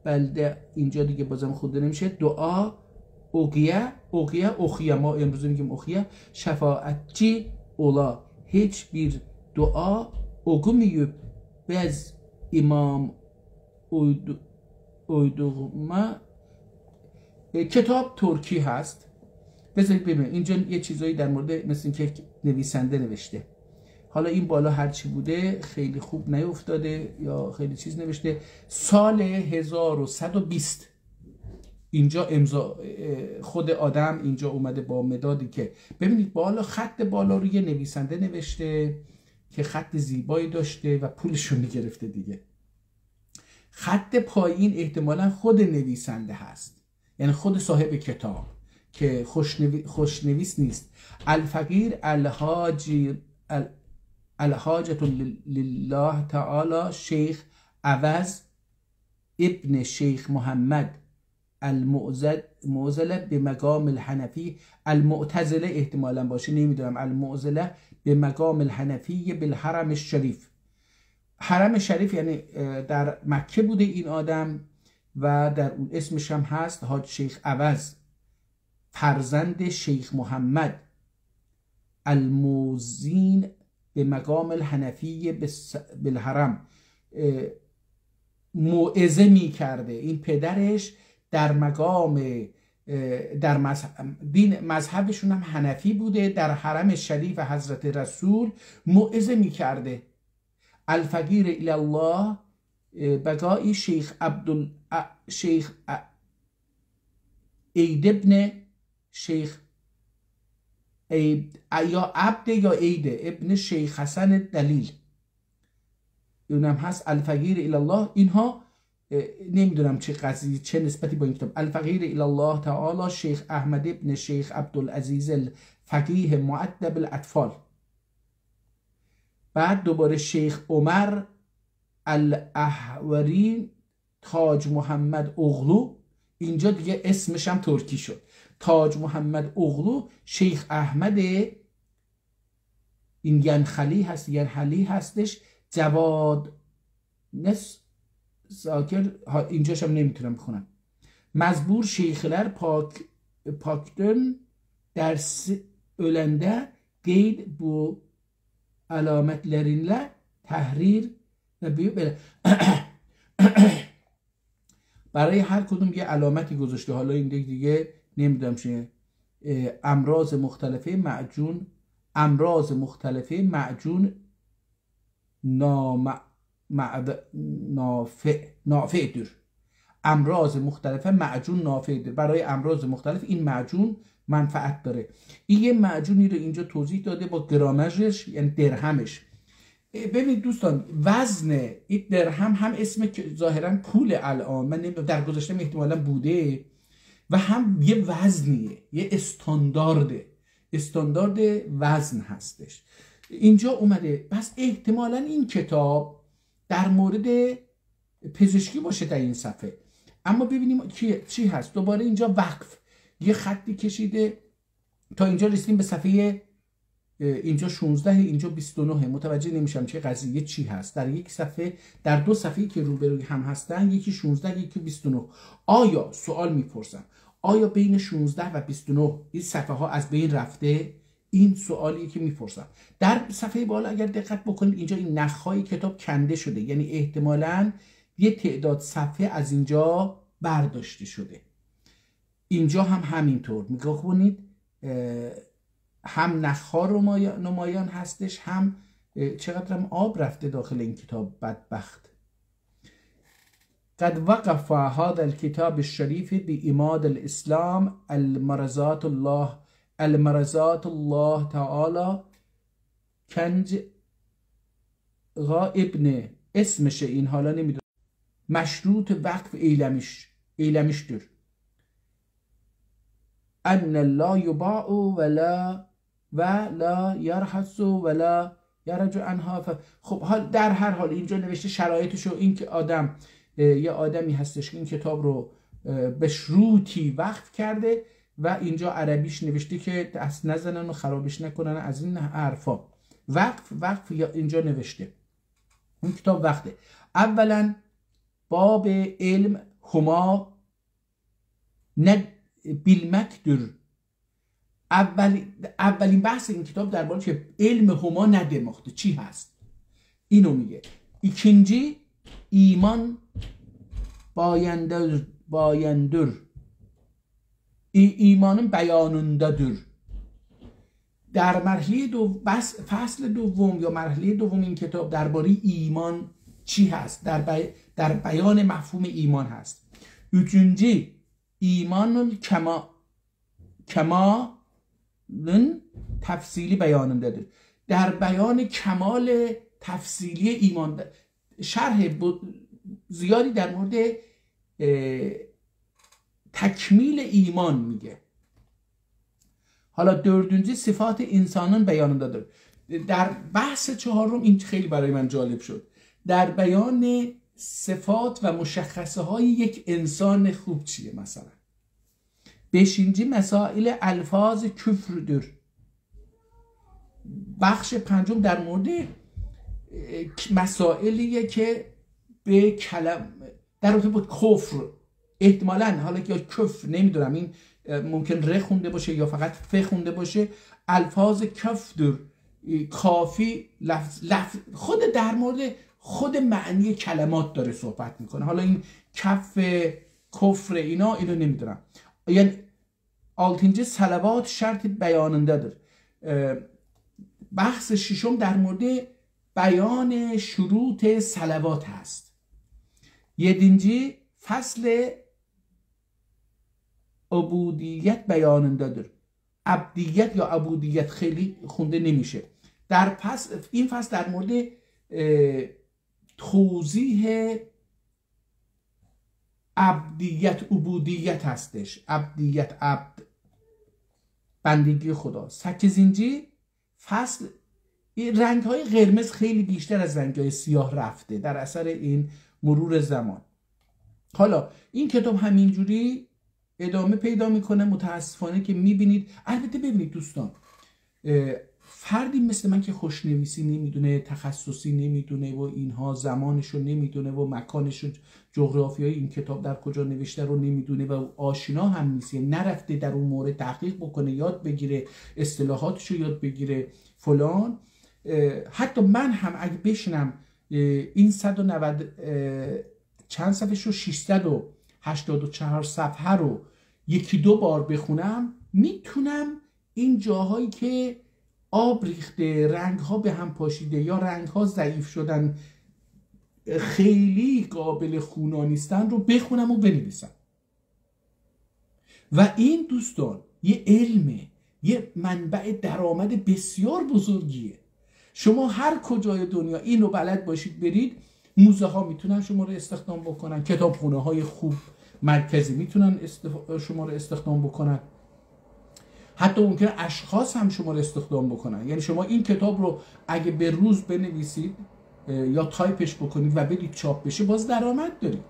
belde اینجا دیگه بازم خود نمیشه. دعا اوقیه ما امروز میگیم اوقیه şefaatçi ola. hiçbir dua okuyup bez imam uyduğuma کتاب ترکی هست. بذارید ببینید اینجا یه چیزایی در مورد مثل این که نویسنده نوشته. حالا این بالا هرچی بوده خیلی خوب نیفتاده یا خیلی چیز نوشته. سال 1120 اینجا امضا خود آدم اینجا اومده با مدادی که ببینید بالا خط بالا روی نویسنده نوشته که خط زیبایی داشته و پولشو میگرفته دیگه. خط پایین احتمالا خود نویسنده هست، یعنی خود صاحب کتاب که خوشنویس نیست. الفقیر الحاجة لله تعالی شیخ عوض ابن شیخ محمد المعتزله به مقام الحنفی. المعتزله احتمالا باشه، نمیدونم. المعتزله به مقام الحنفی بالحرم الشریف. حرم شریف یعنی در مکه بوده این آدم و در اون اسمش هم هست حاج شیخ عوض فرزند شیخ محمد الموزین به مقام الحنفی بالحرم. موعظه می کرده. این پدرش در مقام در مذهبشون هم حنفی بوده، در حرم شریف حضرت رسول موعظه می کرده. الفقیر الی الله بقای شیخ عید ابن شیخ یا عبد یا عیده ابن شیخ حسن دلیل اونم هست. الفقیر الی الله اینها نمیدونم چه قضیه چه نسبتی با این کتاب. الفقیر الی الله تعالی شیخ احمد ابن شیخ عبدالعزیز الفقیه مؤدب الاطفال. بعد دوباره شیخ عمر الاحوری تاج محمد اغلو. اینجا دیگه اسمش هم ترکی شد. تاج محمد اغلو شیخ احمد این ینحلی هستش. جواد نس ساکر اینجاش هم نمیتونم بخونم. مزبور şeyhler pakten ders ölende qeyd bu alametlerinle tahrir و برای هر کدوم یه علامتی گذاشته. حالا این دیگه نمیدونم چیه. امراض مختلفه معجون نافع‌دür. امراض مختلفه معجون نافع‌دür. برای امراض مختلف این معجون منفعت داره. این یه معجونی رو اینجا توضیح داده با گرامرش، یعنی درهمش. ببینید دوستان وزن این درهم هم اسم ظاهرا پول الان من نمیدونم، در گذشته احتمالاً بوده، و هم یه وزنیه، یه استاندارد وزن هستش. اینجا اومده. پس احتمالاً این کتاب در مورد پزشکی باشه در این صفحه. اما ببینیم چی هست. دوباره اینجا وقف یه خطی کشیده تا اینجا رسیدیم به صفحه اینجا 16 اینجا 29. متوجه نمیشم چه قضیه چی هست. در یک صفحه، در دو صفحه‌ای که روبروی هم هستن، یکی 16 یکی 29. آیا سوال میپرسم آیا بین 16 و 29 این صفحه ها از بین رفته؟ این سوالی که میپرسم. در صفحه بالا اگر دقت بکنید اینجا این نخهای کتاب کنده شده، یعنی احتمالاً یه تعداد صفحه از اینجا برداشته شده. اینجا هم همینطور نگاه کنید، هم نخها رو نمایان هستش، هم چقدر هم آب رفته داخل این کتاب. بدبخت. قد وقف هذا الكتاب الشريف بإماد الإسلام المرزات الله تعالى کنج غائبنه اسمشه، این حالا نمیدونم، مشروط وقف ایلمیشتر ان لا یباع ولا یرحس ولا یرجع عنها. خب حال در هر حال اینجا نوشته شرایطشو، این که یه آدمی هستش که این کتاب رو به شروطی وقف کرده و اینجا عربیش نوشته که دست نزنن و خرابش نکنن از این حرفا. وقف یا اینجا نوشته این کتاب وقته. اولا باب علم هما بالمکدر، اولین بحث این کتاب درباره که علم هما ندماخته چی هست اینو میگه. ikinci ایمان باینdur، ایمان بیاننده‌دür. در مرحله فصل دوم یا مرحله دوم این کتاب درباره ایمان چی هست، در بیان مفهوم ایمان هست. üçüncü ایمان کمالن تفصیلی بیاننده‌دür، در بیان کمال تفصیلی ایمان. شرح زیادی در مورد تکمیل ایمان میگه. حالا dördüncü صفات انسانان بیاننده‌دür. در بحث چهارم این خیلی برای من جالب شد، در بیان صفات و مشخصه های یک انسان خوب چیه. مثلا beşinci مسائل الفاظ küfrüdür. بخش پنجم در مورد مسائلیه که به کلم در رابطه با کفر، احتمالاً حالا که یا کفر نمیدونم، این ممکن ر خونده باشه یا فقط ف خونده باشه، الفاظ کفر کافی لفظ خود در مورد خود معنی کلمات داره صحبت میکنه. حالا این کف کفر اینو نمیدونم. یعنی altıncı صلوات شرط بیاننده‌دür. بحث ششم در مورد بیان شروط صلوات هست. yedinci فصل عبودیت بیاننده‌دür. عبدیت یا عبودیت خیلی خونده نمیشه. این فصل در مورد توضیح عبدیت عبودیت هستش. عبدیت عبد بندگی خدا. سکزینجی فصل رنگ های قرمز خیلی بیشتر از رنگ های سیاه رفته در اثر این مرور زمان. حالا این کتاب همینجوری ادامه پیدا میکنه. متاسفانه که میبینید، البته ببینید دوستان، فردی مثل من که خوشنویسی نمیدونه، تخصصی نمیدونه و اینها، زمانشو نمیدونه و مکانشو، جغرافیای این کتاب در کجا نوشته رو نمیدونه و آشنا هم نیست، نرفته در اون مورد تحقیق بکنه، یاد بگیره، اصطلاحاتشو یاد بگیره فلان. حتی من هم اگه بشنم این 190 چند صفحه شو 684 صفحه رو یکی دو بار بخونم، میتونم این جاهایی که آب ریخته، رنگ ها به هم پاشیده یا رنگ ها ضعیف شدن، خیلی قابل خونا نیستن رو بخونم و بنویسم. و این دوستان یه علمه، یه منبع درآمد بسیار بزرگیه. شما هر کجای دنیا اینو بلد باشید برید، موزه ها میتونن شما رو استخدام بکنن، کتابخونه های خوب مرکزی میتونن شما رو استخدام بکنن، حتی ممکنه اشخاص هم شما رو استخدام بکنن. یعنی شما این کتاب رو اگه به روز بنویسید یا تایپش بکنید و بدید چاپ بشه، باز درآمد دارید.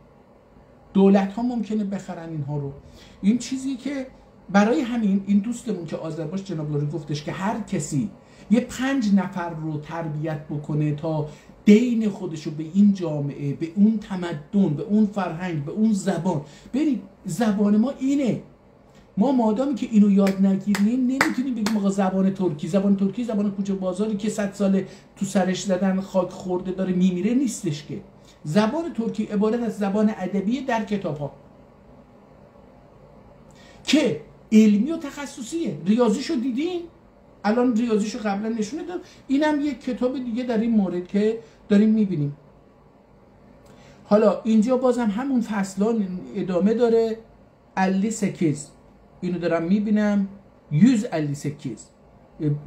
دولت ها ممکنه بخرن اینها رو. این چیزی که برای همین این دوستمون که آذربایجان جناب لوری گفتش که هر کسی یه 5 نفر رو تربیت بکنه تا دین خودشو به این جامعه، به اون تمدن، به اون فرهنگ، به اون زبان. ببینید زبان ما اینه. ما مادامی که اینو یاد نگیریم نمیتونیم بگیم آقا زبان ترکی زبان کوچه بازاری که 100 سال تو سرش زدن خاک خورده داره میمیره نیستش که. زبان ترکی عبارت از زبان ادبی در کتاب‌ها که علمی و تخصصیه. ریاضیشو دیدین؟ الان ریاضیشو قبلا نشونه دادم. اینم یک کتاب دیگه در این مورد که داریم میبینیم. حالا اینجا بازم همون فصلان ادامه داره. 58 اینو دارم میبینم 158.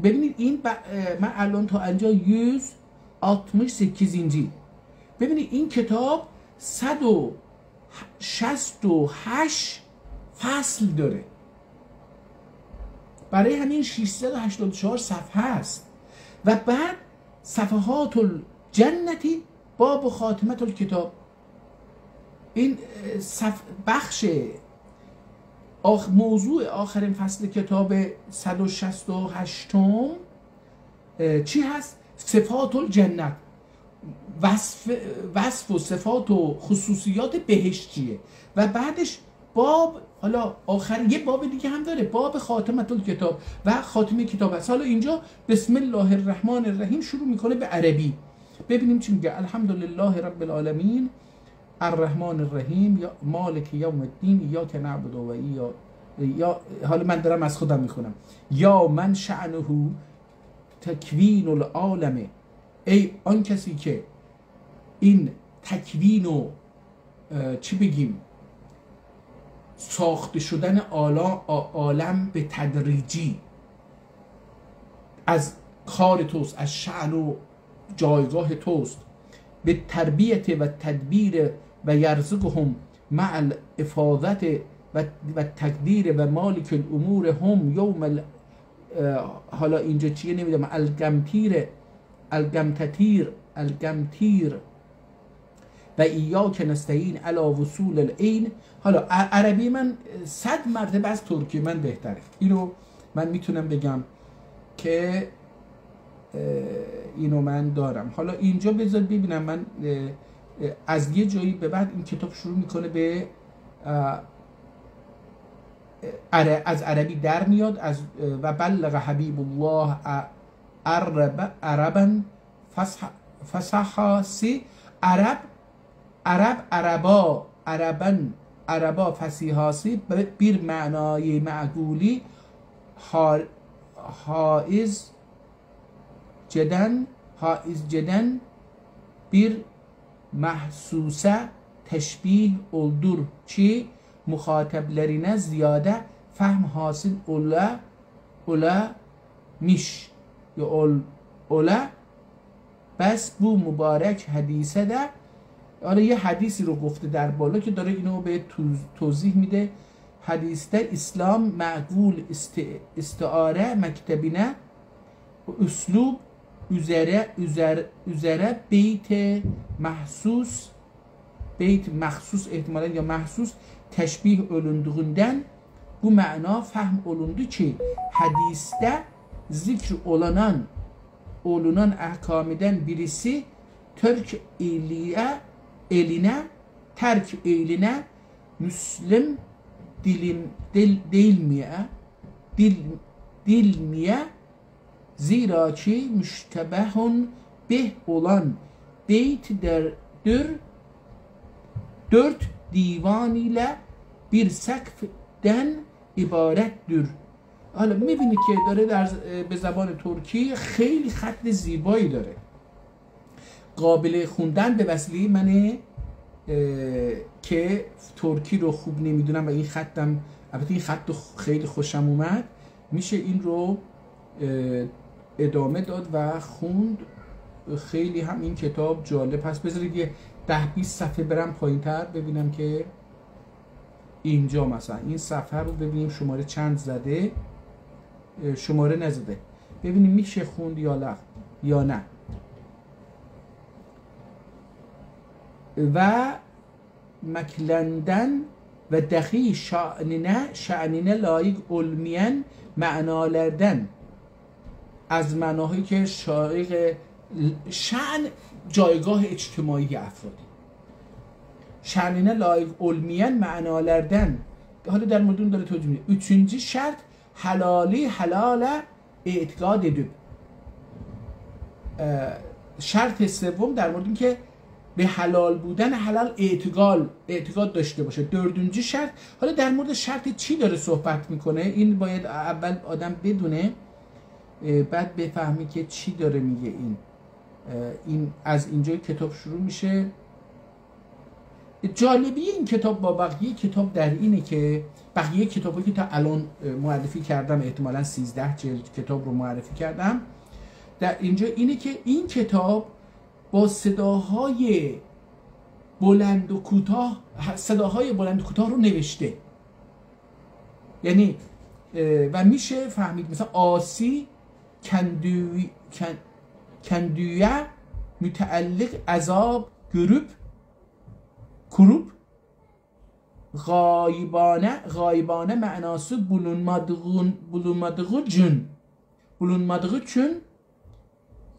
ببینید این من الان تا اینجا 168. ببینید این کتاب 168 فصل داره. برای همین 684 صفحه است. و بعد صفحات الجنتی باب خاتمت الکتاب. این بخش موضوع آخرین فصل کتاب 168 چی هست؟ صفات الجنت، وصف و صفات و خصوصیات بهشتیه. و بعدش باب، حالا آخر یه باب دیگه هم داره، باب خاتمت الکتاب و خاتمه کتاب است. حالا اینجا بسم الله الرحمن الرحیم شروع میکنه به عربی. ببینیم چی میگه. الحمدلله رب العالمین الرحمن الرحیم یا مالک یوم الدین ایاک نعبد و یا حالا من دارم از خودم میخونم. یا من شأنه تکوین العالم، ای آن کسی که این تکوین و چی بگیم ساخته شدن عالم به تدریجی از کار توست، از شأن و جایگاه توست، به تربیت و تدبیر و یرزقهم مع الافاضت و تقدیر و مالک الامور هم یوم حالا اینجا چیه نمیدونم، الگمتیر و ایاک نستعین علی وصول العین. حالا عربی من 100 مرتبه از ترکی من بهتره. اینو من میتونم بگم که اینو من دارم. حالا اینجا بذار ببینم من از یه جایی به بعد این کتاب شروع میکنه به از عربی در میاد از و بلغ حبیب الله عربا فصحاسی عربا فصیحاسی bir معنای معقولی حائز جدن bir محسوسه تشبیه اولدور چی مخاطبlerine زیاده فهم حاصل اولا میش یا اولا بس بو مبارک حدیثه ده. حالا یه حدیثی رو گفته در بالا که داره اینو به توضیح میده. حدیث در اسلام معقول استعاره مکتبینه اسلوب üzere بیت محسوس احتمالا یا محسوس teşbih olunduğundan bu mana fahm olundu ki hadiste zikr olunan ahkamiden birisi terk eline Müslüm dilmiye zira ki müştebehun beh olan beytdir 4 دیوان ile bir سقفden ibarettir. حالا میبینید که داره به زبان ترکی خیلی خط زیبایی داره، قابل خوندن به وسیله منه که ترکی رو خوب نمیدونم و این خطم البته این خط خیلی خوشم اومد، میشه این رو ادامه داد و خوند. خیلی هم این کتاب جالب هست. بذارید یه 10-20 صفحه برم پایین تر ببینم که اینجا مثلا این صفحه رو ببینیم شماره چند زده، شماره نزده، ببینیم میشه خوند یا نه. و مکلندن و دخی شأنine layık olmayan manalardan از manaهایی که şaiq şan jayگah اجتماعی افرادی. şanine layık olmayan manalardan حالا در مورد اون داره توضیح میده. Üçüncü şart halali halala اعتقاد edip. شرط سوم در مورد این که به حلال بودن حلال اعتقاد داشته باشه. dördüncü شرط، حالا در مورد شرط چی داره صحبت میکنه؟ این باید اول آدم بدونه بعد بفهمی که چی داره میگه. این از اینجای کتاب شروع میشه. جالبی این کتاب با بقیه کتاب در اینه که بقیه کتابایی که تا الان معرفی کردم، احتمالاً 13 جلد کتاب رو معرفی کردم، در اینجا اینه که این کتاب با صداهای بلند و کوتاه رو نوشته. یعنی و میشه فهمید مثلا آسی کندویه متعلق عذاب کروب غایبانه معناسی بولونمادغو چون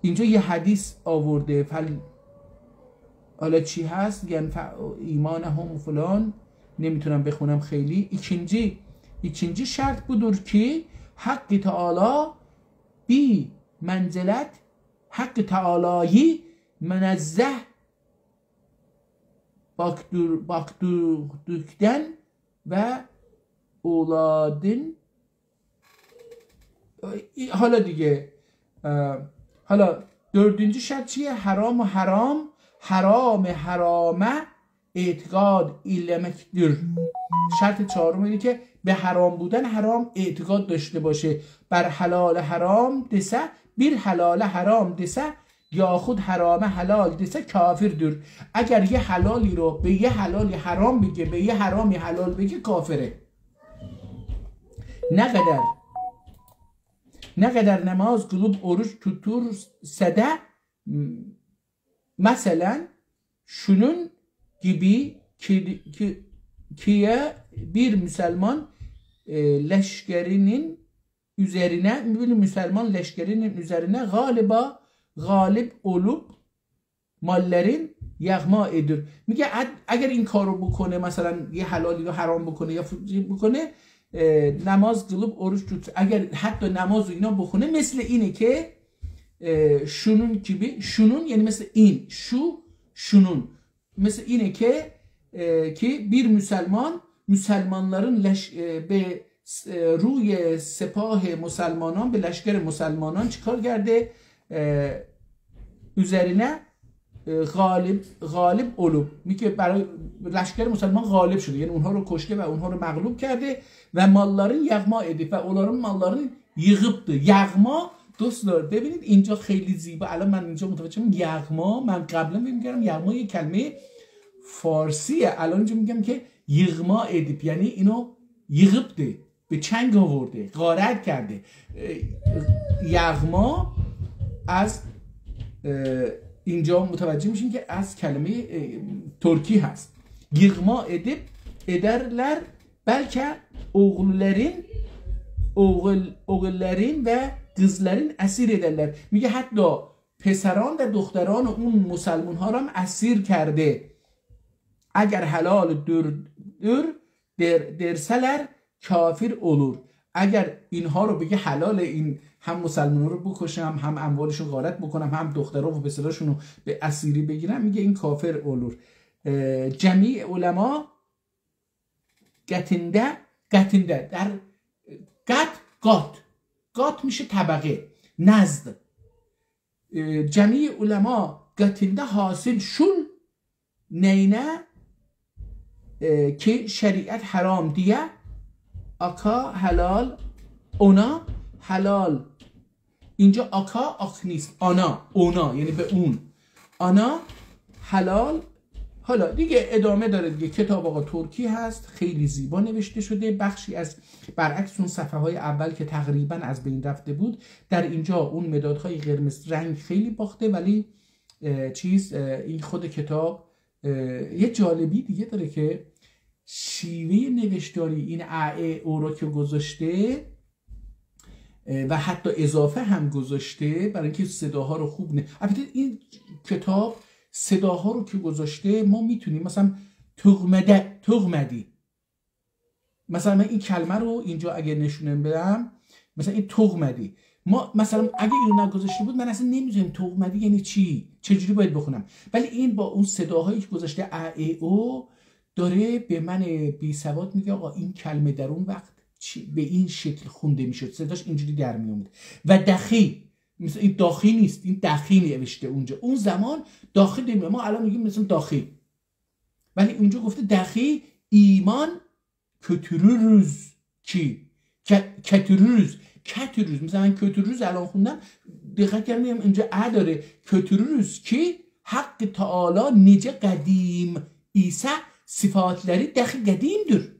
اینجا یه حدیث آورده حالا چی هست؟ ینفع ایمانهم فلان، نمیتونم بخونم خیلی. ikinci şart budur ki Hakkı Teala bi menzilet Hakkı Teala'yı menezzeh bakturdukten ve اوladın حالا دیگه حالا dördüncü şart چیه؟ حرامه اعتقاد ایلمکدür. شرط چهارم اینه که به حرام بودن حرام اعتقاد داشته باشه. بر حلال حرام دسه bir حلال حرام دسه یا خود حرام حلال دسه کافردür. اگر یه حلالی رو به یه حلالی حرام بگه، به یه حرامی حلال بگه، کافره. ne kadar namaz kılıp oruç tutursa da mesela şunun gibi ki bir Müslüman leşkerinin üzerine galip olup mallerin یغما ادر. میگه اگر این کارو بکنه، مثلا یه حلالی رو حرام بکنه یا بکنه، نماز قلوب oruç tut، اگر حتی نماز و اینا بخونه، مثل اینه که şunun gibi، şunun یعنی مثل این، şunun مثل اینه که bir Müslümanların به روی سپاه مسلمانان، به لشکر مسلمانان چیکار کرده؟ üzerine غالب olup، میگه برای لشکر مسلمان غالب شده، یعنی اونها رو کشته و اونها رو مغلوب کرده. و مالların یغما edip، و اونların مالların یغبdı. یغما دوستان ببینید اینجا خیلی زیبا. الان من اینجا متوجه شدم یغما، من قبلا میگم یغما یه کلمه فارسیه، الان اینجا میگم که یغما edip یعنی اینو یغبده، به چنگ آورده، غارت کرده. یغما از اینجا متوجه میشیم که از کلمه ترکی هست. یغما edip ederler، belki oğulların ve kızların esir ederler. میگه حتی پسران و دختران اون مسلمان ها رو هم اسیر کرده. اگر حلال درسلر کافر olur. اگر اینها رو بگه حلال، این هم مسلمان رو بکشم، هم اموالشون غارت بکنم، هم دخترها و پسراشون رو به اسیری بگیرم، میگه این کافر olur. جمیع علما گتنده در گات میشه طبقه، نزد. جمیع علما گتنده حاصل شون نینه که شریعت حرام دیه آکا حلال اونا حلال. اینجا آک نیست، اونا یعنی به اون، آنا حلال. حالا دیگه ادامه داره دیگه. کتاب آقا ترکی هست، خیلی زیبا نوشته شده. بخشی از برعکس اون صفحه های اول که تقریبا از بین رفته بود، در اینجا اون مدادهای قرمز رنگ خیلی باخته، ولی این خود کتاب یه جالبی دیگه داره که شیوه نوشتاری این او رو که گذاشته و حتی اضافه هم گذاشته برای اینکه صداها رو خوب البته این کتاب صداها رو که گذاشته ما میتونیم مثلا تغمدی، مثلا من این کلمه رو اینجا اگه نشونه بدم، مثلا این تغمدی، ما مثلا اگه اینو نگذاشته بود من اصلا نمیدونم تغمدی یعنی چی، چجوری باید بخونم، ولی این با اون صداهایی که گذاشته او داره به من بی سواد میگه آقا این کلمه در اون وقت به این شکل خونده میشد، صداش اینجوری در میومد. و دخی، مثلا این داخی نیست، این دخی نوشته اونجا، اون زمان داخی نمیشه، ما الان میگیم مثلا داخی، ولی اونجا گفته دخی ایمان کتروز کی کتروز مثلا من کتروز الان خوندم دقت کردم اینجا داره کتروز کی حق تعالی نجه قدیم عیسی صفاتلری دخی قدیم دور.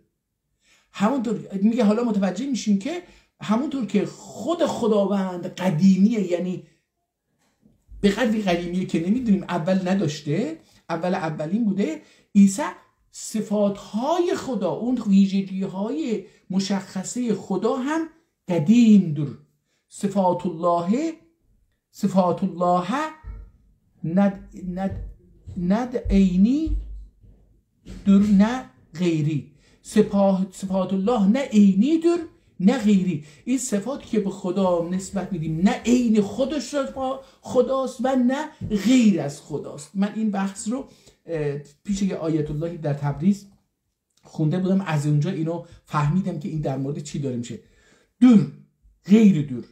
همونطور میگه حالا متوجه میشین که همونطور که خود خداوند قدیمیه، یعنی به قدری قدیمیه که نمیدونیم اول نداشته، اولین بوده، عیسی صفاتهای خدا، اون ویژگی‌های مشخصه خدا هم قدیم دور. صفات الله ند عینی دور نه غیری، صفات الله نه عینی دور نه غیری. این صفاتی که به خدا نسبت میدیم نه عین خودش خداست و نه غیر از خداست. من این بحث رو پیش یه آیت اللهی در تبریز خونده بودم، از اونجا اینو فهمیدم که این در مورد چی داره میشه. دور، غیر دور،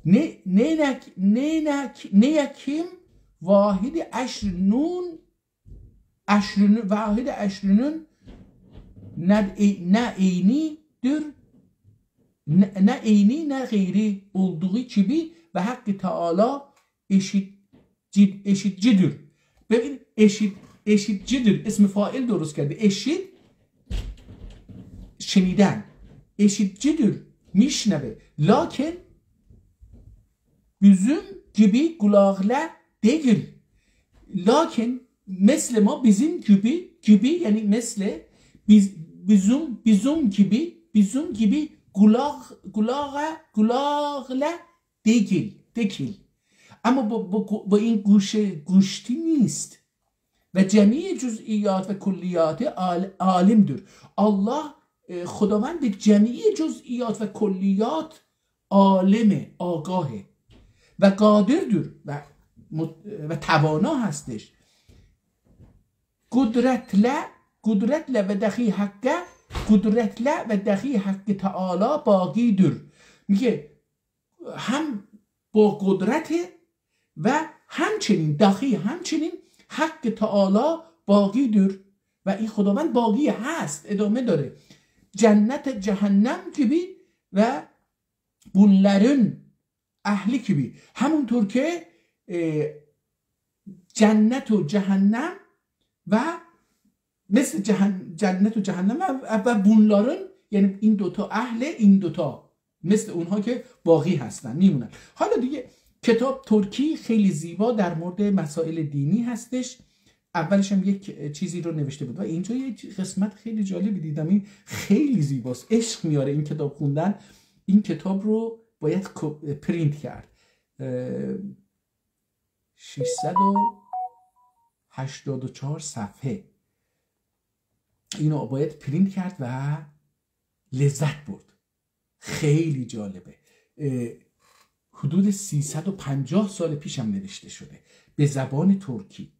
نه یکیم واحد اشرنون نه اینی دور نه اینی نه غیری olduğu gibi ve hakkı Teala eşitcidir. ببین eşitcidir اسم فاعل درست کرده، eşit شنیدن، eşitcidir میشنوه، lakin bizim gibi kulakla değil. Lakin مثل ما bizim gibi yani مثل bizim gibi kulakla değil. اما با این گوشتی نیست و جمعی جزئیات و کلیات عالمدür. الله خداوند به جمعی جزئیات و کلیات عالمه، آگاهه و قادردür و توانا هستش. قدرتله و دخی حقه قدرتله و دخی حق تعالی باقیدür. میگه هم با قدرته و همچنین دخی همچنین حق تعالی باقیدür و این خداوند باقی هست، ادامه داره. جنت جهنم gibi و bunların اهلی gibi، همونطور که جنت و جهنم و مثل جنت و جهنم و bunların یعنی این دوتا اهل این دوتا مثل اونها که باقی هستن میمونن. حالا دیگه کتاب ترکی خیلی زیبا در مورد مسائل دینی هستش. اولش هم یک چیزی رو نوشته بود و اینجا یه قسمت خیلی جالبی دیدم، این خیلی زیباست، عشق میاره این کتاب خوندن. این کتاب رو باید پرینت کرد، 684 صفحه، اینو باید پرینت کرد و لذت برد. خیلی جالبه، حدود 350 سال پیش هم نوشته شده به زبان ترکی.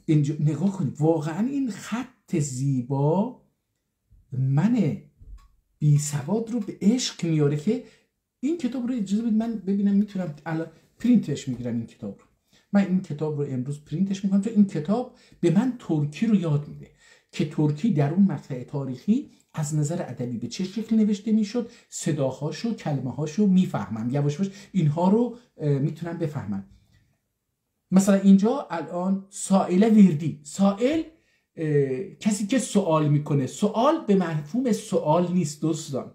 اینجا نگاه کنید، واقعا این خط زیبا من بی سواد رو به عشق میاره که این کتاب رو اجازه بدید من ببینم میتونم الان پرینتش میگیرم. این کتاب رو من این کتاب رو امروز پرینتش میکنم، چون این کتاب به من ترکی رو یاد میده که ترکی در اون مقطع تاریخی از نظر ادبی به چه شکل نوشته میشد، صداهاشو کلمه‌هاشو میفهمم، یواش یواش اینها رو میتونم بفهمم. مثلا اینجا الان سائل وردی، سائل کسی که سوال میکنه، سوال به مفهوم سوال نیست دوستان.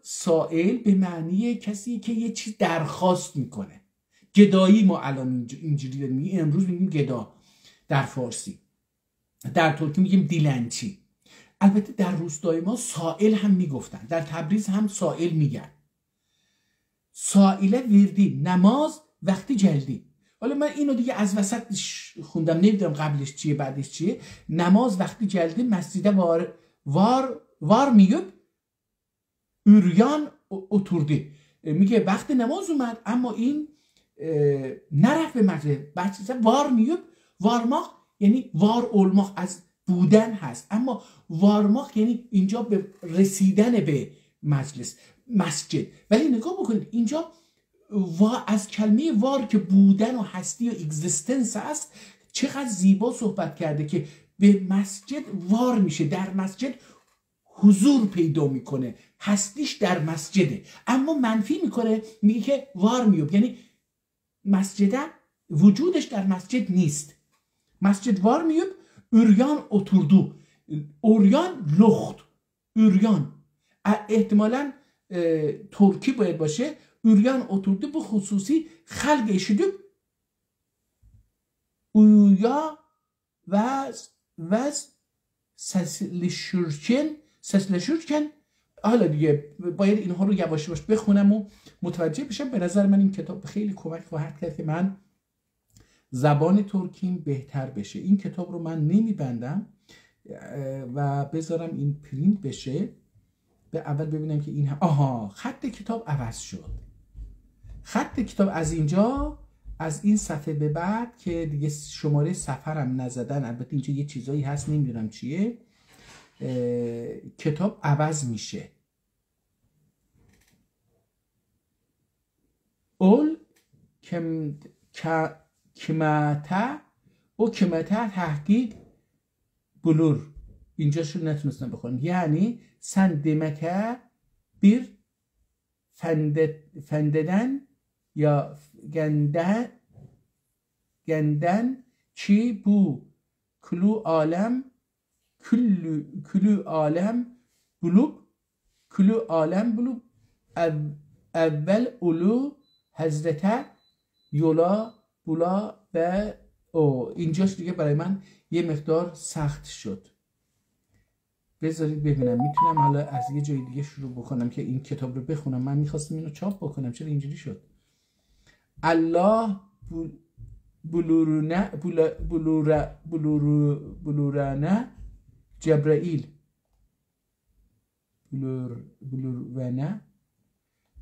سائل به معنی کسی که یه چیز درخواست میکنه. گدایی ما الان اینجوری داریم، امروز میگیم گدا در فارسی، در ترکی میگیم دیلنچی. البته در روستای ما سائل هم میگفتن، در تبریز هم سائل میگن. سائله ویردی، نماز وقتی جلدی. حالا من اینو دیگه از وسط خوندم، نمیدونم قبلش چیه بعدش چیه. نماز وقتی جلدی مسجده var میگه üryan oturdu. میگه وقت نماز اومد اما این نرفت به مجلس. بچه وار میگه وارماق یعنی وار اولماق از بودن هست، اما وارماق یعنی اینجا به رسیدن به مجلس مسجد. ولی نگاه بکنید اینجا از کلمه وار که بودن و هستی و اگزیستنس هست چقدر زیبا صحبت کرده که به مسجد وار میشه، در مسجد حضور پیدا میکنه، هستیش در مسجده. اما منفی میکنه، میگه که وار میوب یعنی مسجده وجودش در مسجد نیست. مسجد وار میوب اوریان oturdu. اوریان لخت، اوریان احتمالاً ترکی باید باشه. اوریان oturdu bu خصوصی خلق eşidip uyuya ve sesleşirken. حالا دیگه باید اینها رو یواش یواش بخونم و متوجه بشم. به نظر من این کتاب خیلی کمک خواهد کرد که من زبان ترکیم بهتر بشه. این کتاب رو من نمیبندم و بذارم این پرینت بشه. به اول ببینم که این خط کتاب عوض شد. خط کتاب از اینجا، از این صفحه به بعد که دیگه شماره سفرم نزدن، البته اینجا یه چیزایی هست نمیدونم چیه، کتاب عوض میشه. اول کمته او کمته تحقیق بلور. اینجا شو نتونستم بخونم. یعنی sen demeke bir fendeden ya genden ki bu külü alem bulup evvel ulu hazrete yola bula ve اینجاش دیگه برای من یه مقدار سخت شد. بذارید ببینم میتونم حالا از یه جای دیگه شروع بکنم که این کتاب رو بخونم. من میخواستم اینو چاپ بکنم، چرا اینجوری شد؟ الله بلورانه جبرائیل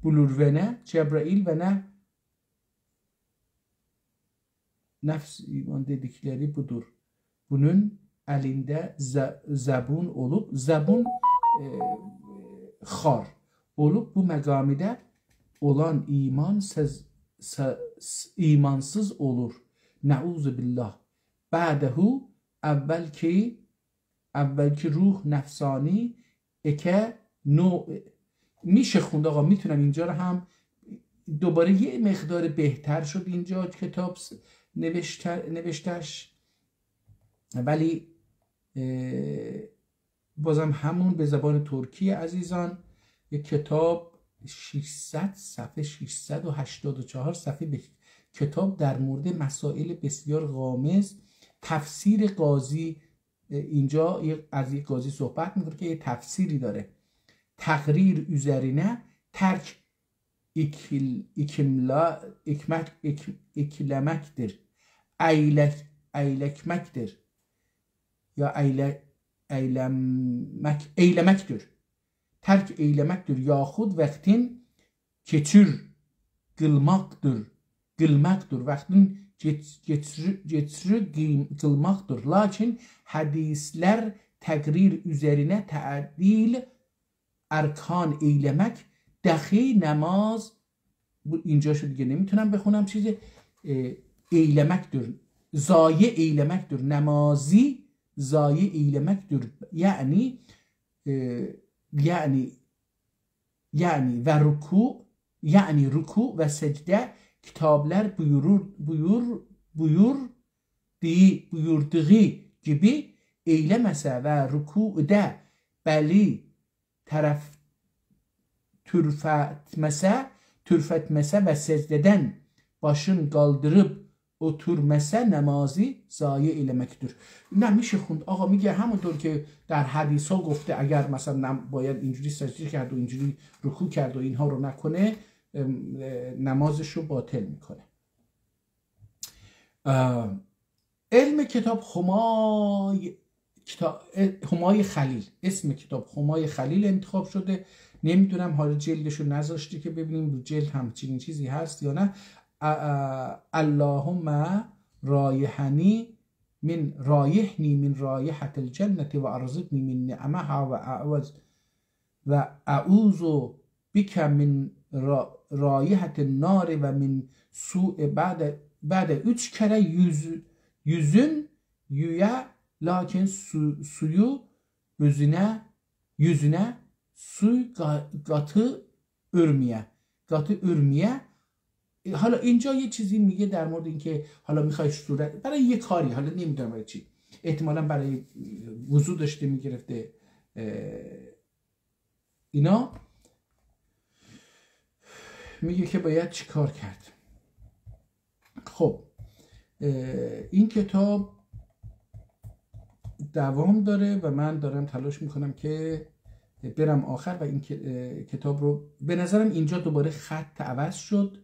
بلورونه جبرائیل و نه nefs iman dedikleri budur. Bunun elinde zabun olup, zabun xar olup bu megamide olan imansız olur. Nauzu billah. Ba'dehu evvelki ruh nefsani eke no. میشه خوند آقا، میتونم اینجا رو هم دوباره یه مقدار بهتر شد اینجا کتاب نوشتش، ولی بازم همون به زبان ترکی عزیزان. یک کتاب 600 صفحه 684 صفحه کتاب در مورد مسائل بسیار غامض. تفسیر قاضی اینجا از یک قاضی صحبت میکنه که یه تفسیری داره. تقریر üzerine terk eklemektir. Eylekmektir. Ya eylemektir. Terk eylemektir. Yahud vaktin geçir kılmaktır. Vaktin geçir kılmaktır. Lakin hadisler takrir üzerine ta'dil erkan eylemek dahi namaz. اینجا شو دیگه نمیتونم بخونم. چیزی eylemektir. Zayi eylemektir. Namazi zayi eylemektir. Yani ve ruku, yani ruku ve secde kitaplar buyurduğu gibi eylemese ve ruku'da beli taraf türfetmese ve secdeden başın kaldırıp اتورمسه نمازی زایه اله مکدور. نمیشه خوند. آقا میگه همونطور که در حدیث ها گفته اگر مثلا باید اینجوری سجده کرد و اینجوری رکوع کرد و اینها رو نکنه نمازش رو باطل میکنه. علم کتاب همای خلیل، اسم کتاب همای خلیل انتخاب شده. نمیدونم حالا جلدش رو نذاشته که ببینیم رو جلد همچین چیزی هست یا نه. اللهم رایحنی من رایحة الجنة و ارزقنی من نعمها و اعوذ بک من رایحة النار و من سوء بعد 3 kere yüzün yüye lakin suyu yüzüne su katı ürmeye. حالا اینجا یه چیزی میگه در مورد اینکه حالا میخوای صورت برای یه کاری، حالا نمیدونم برای چی، احتمالاً برای وضو داشته میگرفته اینا، میگه که باید چی کار کرد. خب این کتاب دوام داره و من دارم تلاش میکنم که برم آخر و این کتاب رو، به نظرم اینجا دوباره خط عوض شد.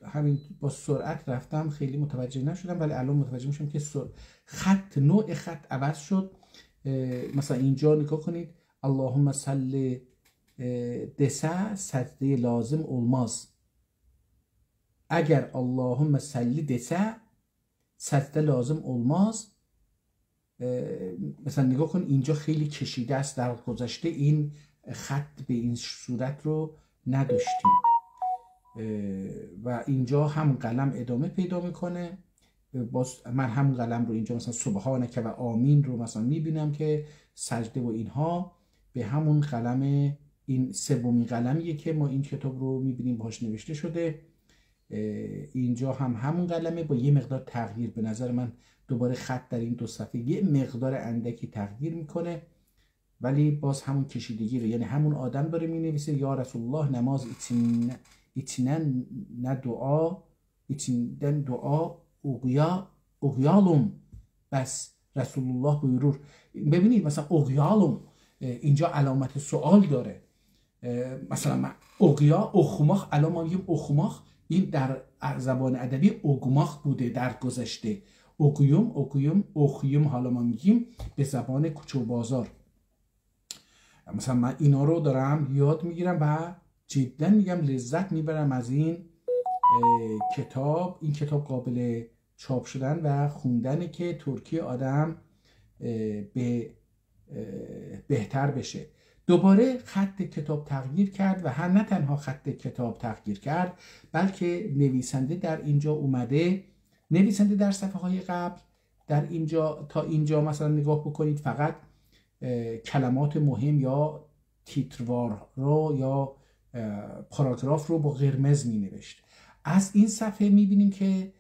همین با سرعت رفتم خیلی متوجه نشدم ولی الان متوجه میشم که نوع خط عوض شد. مثلا اینجا نگاه کنید اللهم صل دسه سجده لازم olmaz. اگر اللهم صل دسه سجده لازم olmaz. مثلا نگاه کن اینجا خیلی کشیده است، در گذشته این خط به این صورت رو نداشتیم و اینجا هم قلم ادامه پیدا میکنه. من هم قلم رو اینجا مثلا سبحانک و آمین رو مثلا میبینم که سجده و اینها به همون قلم، این سومین قلمیه که ما این کتاب رو میبینیم باهاش نوشته شده. اینجا هم همون قلمه با یه مقدار تغییر. به نظر من دوباره خط در این دو صفحه یه مقدار اندکی تغییر میکنه ولی باز همون کشیدگی رو، یعنی همون آدم داره مینویسه یا رسول الله نماز ایتینن نه دعا ایتیندن دعا اغیالم. بس رسول الله بuyurur. ببینید مثلا اغیالم اینجا علامت سوال داره. مثلا من اخماخ، الان ما میگیم اخماخ، این در زبان ادبی اگماخ بوده در گذشته. اخیوم حالا ما میگیم به زبان کوچه و بازار. مثلا من اینا رو دارم یاد میگیرم و جدا میگم لذت میبرم از این کتاب. این کتاب قابل چاپ شدن و خوندنه که ترکی آدم بهتر بشه. دوباره خط کتاب تغییر کرد و نه تنها خط کتاب تغییر کرد بلکه نویسنده در اینجا اومده، نویسنده در صفحه های قبل در اینجا تا اینجا مثلا نگاه بکنید فقط کلمات مهم یا تیتروار رو یا پاراگراف رو با قرمز می نوشت. از این صفحه می بینیم که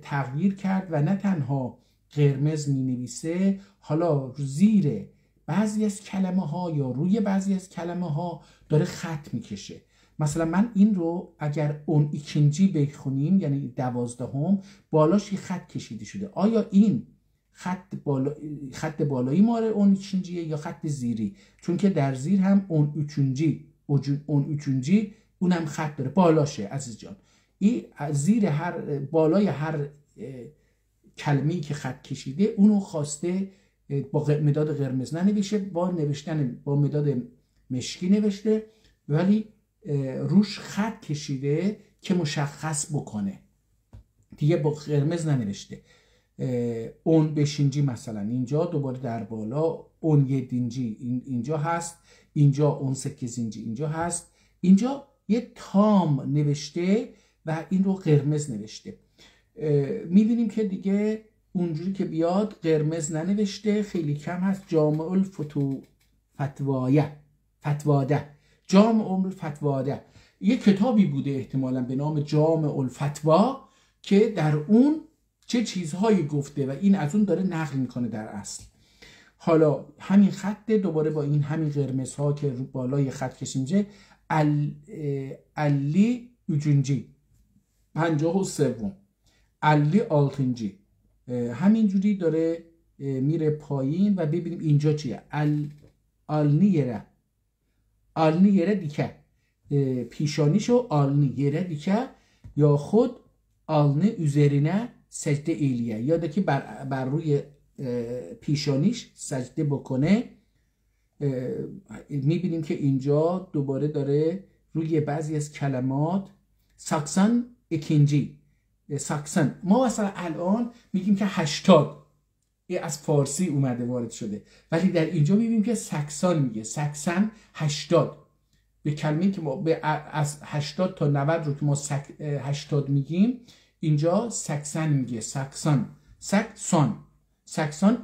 تغییر کرد و نه تنها قرمز می نویسه، حالا زیر بعضی از کلمه ها یا روی بعضی از کلمه ها داره خط می کشه. مثلا من این رو اگر اون ikinci بخونیم یعنی 12 بالاش یه خط کشیده شده. آیا این خط بالایی ماره اون ikinciye یا خط زیری؟ چون که در زیر هم اون üçüncü اونم خط داره بالاشه عزیز جان. این زیر بالای هر کلمه‌ای که خط کشیده اونو خواسته با مداد قرمز ننوشته، با نوشتن با مداد مشکی نوشته ولی روش خط کشیده که مشخص بکنه، دیگه با قرمز ننوشته. اون بشینجی مثلا اینجا دوباره در بالا اون یه دینجی اینجا هست، اینجا اون سکزینجی اینجا هست، اینجا یه تام نوشته و این رو قرمز نوشته. میبینیم که دیگه اونجوری که بیاد قرمز ننوشته، خیلی کم هست. جامع الفتواده جامع الفتواده یه کتابی بوده احتمالاً به نام جامع الفتوا که در اون چه چیزهایی گفته و این از اون داره نقل میکنه در اصل. حالا همین خط دوباره با این همین قرمزها که رو بالای خط کشیده علی üçüncü 53 50 6. همینجوری داره میره پایین و ببینیم اینجا چیه. آلنی یره دیکه، پیشانیشو آلنی یره دیکه یا خود آلنی üzerine secde eyliye، یا که بر روی پیشانیش سجده بکنه. میبینیم که اینجا دوباره داره روی بعضی از کلمات ساکسان اکنجی، ساکسان ما مثلا الان میگیم که 80 از فارسی اومده وارد شده، ولی در اینجا میبینیم که ساکسان میگه، ساکسان 80. به کلمه‌ای که ما از 80 تا 90 رو که ما 80 میگیم، اینجا ساکسان میگه، ساکسان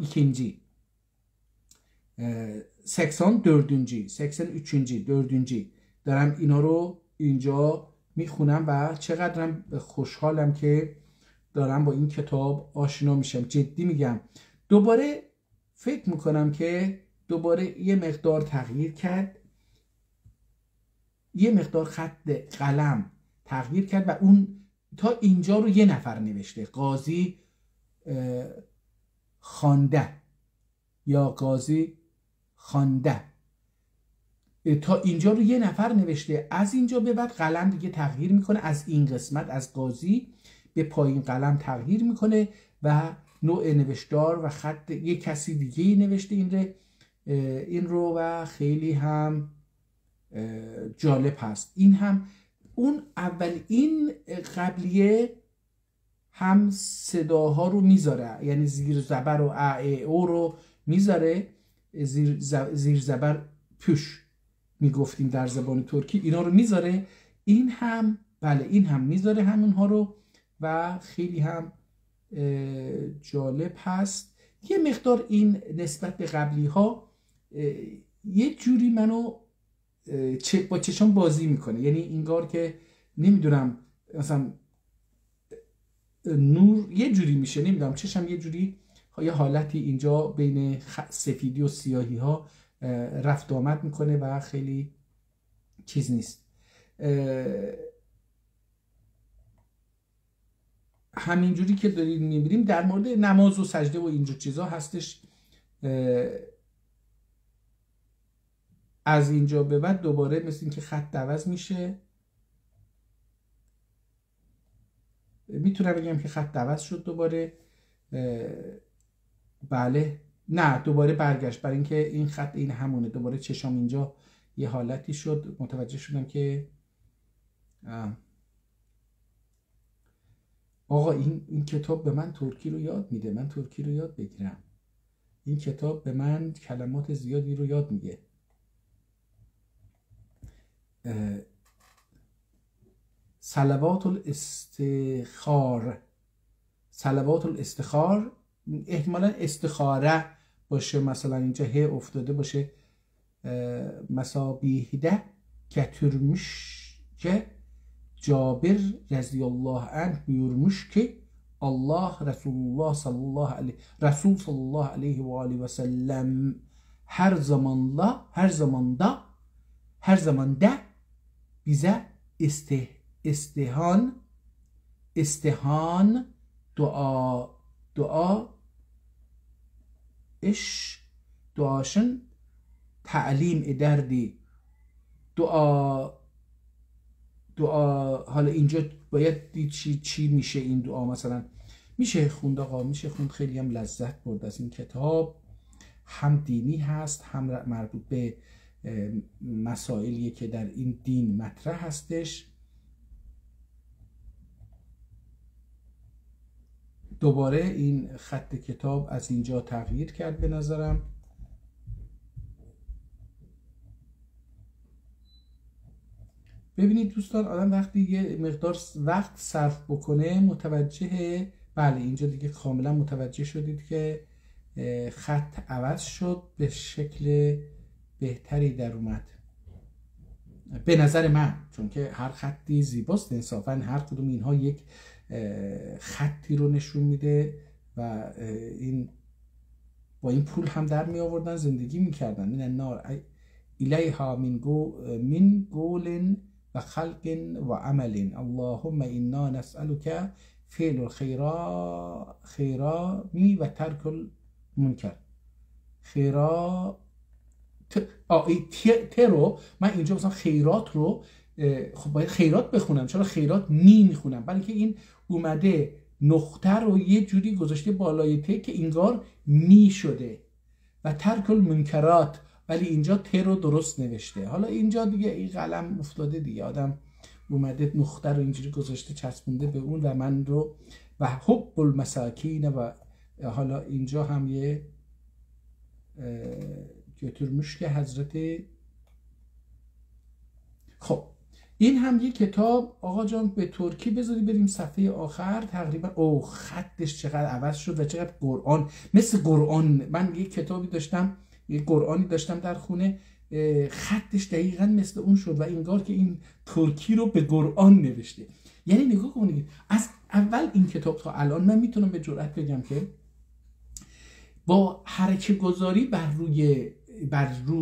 ikinci، 84. 83. دارم اینا رو اینجا میخونم و چقدرم خوشحالم که دارم با این کتاب آشنا میشم. جدی میگم دوباره فکر میکنم که دوباره یه مقدار تغییر کرد، یه مقدار خط قلم تغییر کرد و اون تا اینجا رو یه نفر نوشته، قاضی خانده یا قاضی خانده، تا اینجا رو یه نفر نوشته. از اینجا به بعد قلم دیگه تغییر میکنه، از این قسمت از قاضی به پایین قلم تغییر میکنه و نوع نوشتار و خط یه کسی دیگه نوشته این رو و خیلی هم جالب هست. این هم اون اول این قبلیه هم صداها رو میذاره، یعنی زیر زبر و او رو میذاره، زیر زبر پوش میگفتیم در زبان ترکی، اینا رو میذاره. این هم بله این هم میذاره همونها رو و خیلی هم جالب هست. یه مقدار این نسبت به قبلی ها یه جوری منو با چشم بازی میکنه، یعنی انگار که نمیدونم مثلا نور یه جوری میشه، نمیدونم چشم یه جوری یه حالتی اینجا بین سفیدی و سیاهی ها رفت آمد میکنه و خیلی چیز نیست. همینجوری که دارید میبینیم در مورد نماز و سجده و اینجور چیزا هستش. از اینجا به بعد دوباره مثل این که خط عوض میشه، میتونم بگم که خط عوض شد دوباره. بله نه دوباره برگشت، برای اینکه این خط این همونه. دوباره چشام اینجا یه حالتی شد، متوجه شدم که آقا این کتاب به من ترکی رو یاد میده، من ترکی رو یاد بگیرم. این کتاب به من کلمات زیادی رو یاد میده. صلوات الاستخار احتمالا استخاره باشه، مثلا اینجا ه افتاده باشه. مسابیهده getirmiş که جابر رضی الله عنه buyurmuş ki Allah Resulullah Resul sallallahu aleyhi ve aleyhi ve sellem her zamanda bize istihan duaşın تعلیم ederdi. دعا حالا اینجا باید دید چی میشه این دعا. مثلا میشه خوند آقا، میشه خوند. خیلی هم لذت برد از این کتاب، هم دینی هست هم مربوط به مسائلی که در این دین مطرح هستش. دوباره این خط کتاب از اینجا تغییر کرد به نظرم. ببینید دوستان، آدم وقتی یه مقدار وقت صرف بکنه متوجه، بله اینجا دیگه کاملا متوجه شدید که خط عوض شد، به شکل بهتری در اومد به نظر من، چون که هر خطی زیباست انصافا. هر کدوم اینها یک خطی رو نشون میده و این با این پول هم در می آوردن، زندگی میکردن. من النار الیها من گولن و خلق و عمل. اللهم انا نسألك فعل الخیرامی و ترک المنکر. رو من اینجا مثلا خیرات رو خب باید خیرات بخونم، چرا خیرات می میخونم؟ بلکه این اومده نقطه رو یه جوری گذاشته بالای ته که انگار می شده. و ترک المنکرات، ولی اینجا ت رو درست نوشته. حالا اینجا دیگه این قلم افتاده دیگه، آدم اومده نقطه رو اینجوری گذاشته چسبونده به اون و من رو و حب المساکین. و حالا اینجا هم یه götürmüş که حضرت. خب این هم یه کتاب آقا جان به ترکی. بذاری بریم صفحه آخر تقریبا. خطش چقدر عوض شد و چقدر قرآن مثل قرآن. من یه کتابی داشتم، یه قرآنی داشتم در خونه، خطش دقیقا مثل اون شد و انگار که این ترکی رو به قرآن نوشته. یعنی نگاه کنید از اول این کتاب تا الان من میتونم به جرئت بگم که با حرکه گذاری بر روی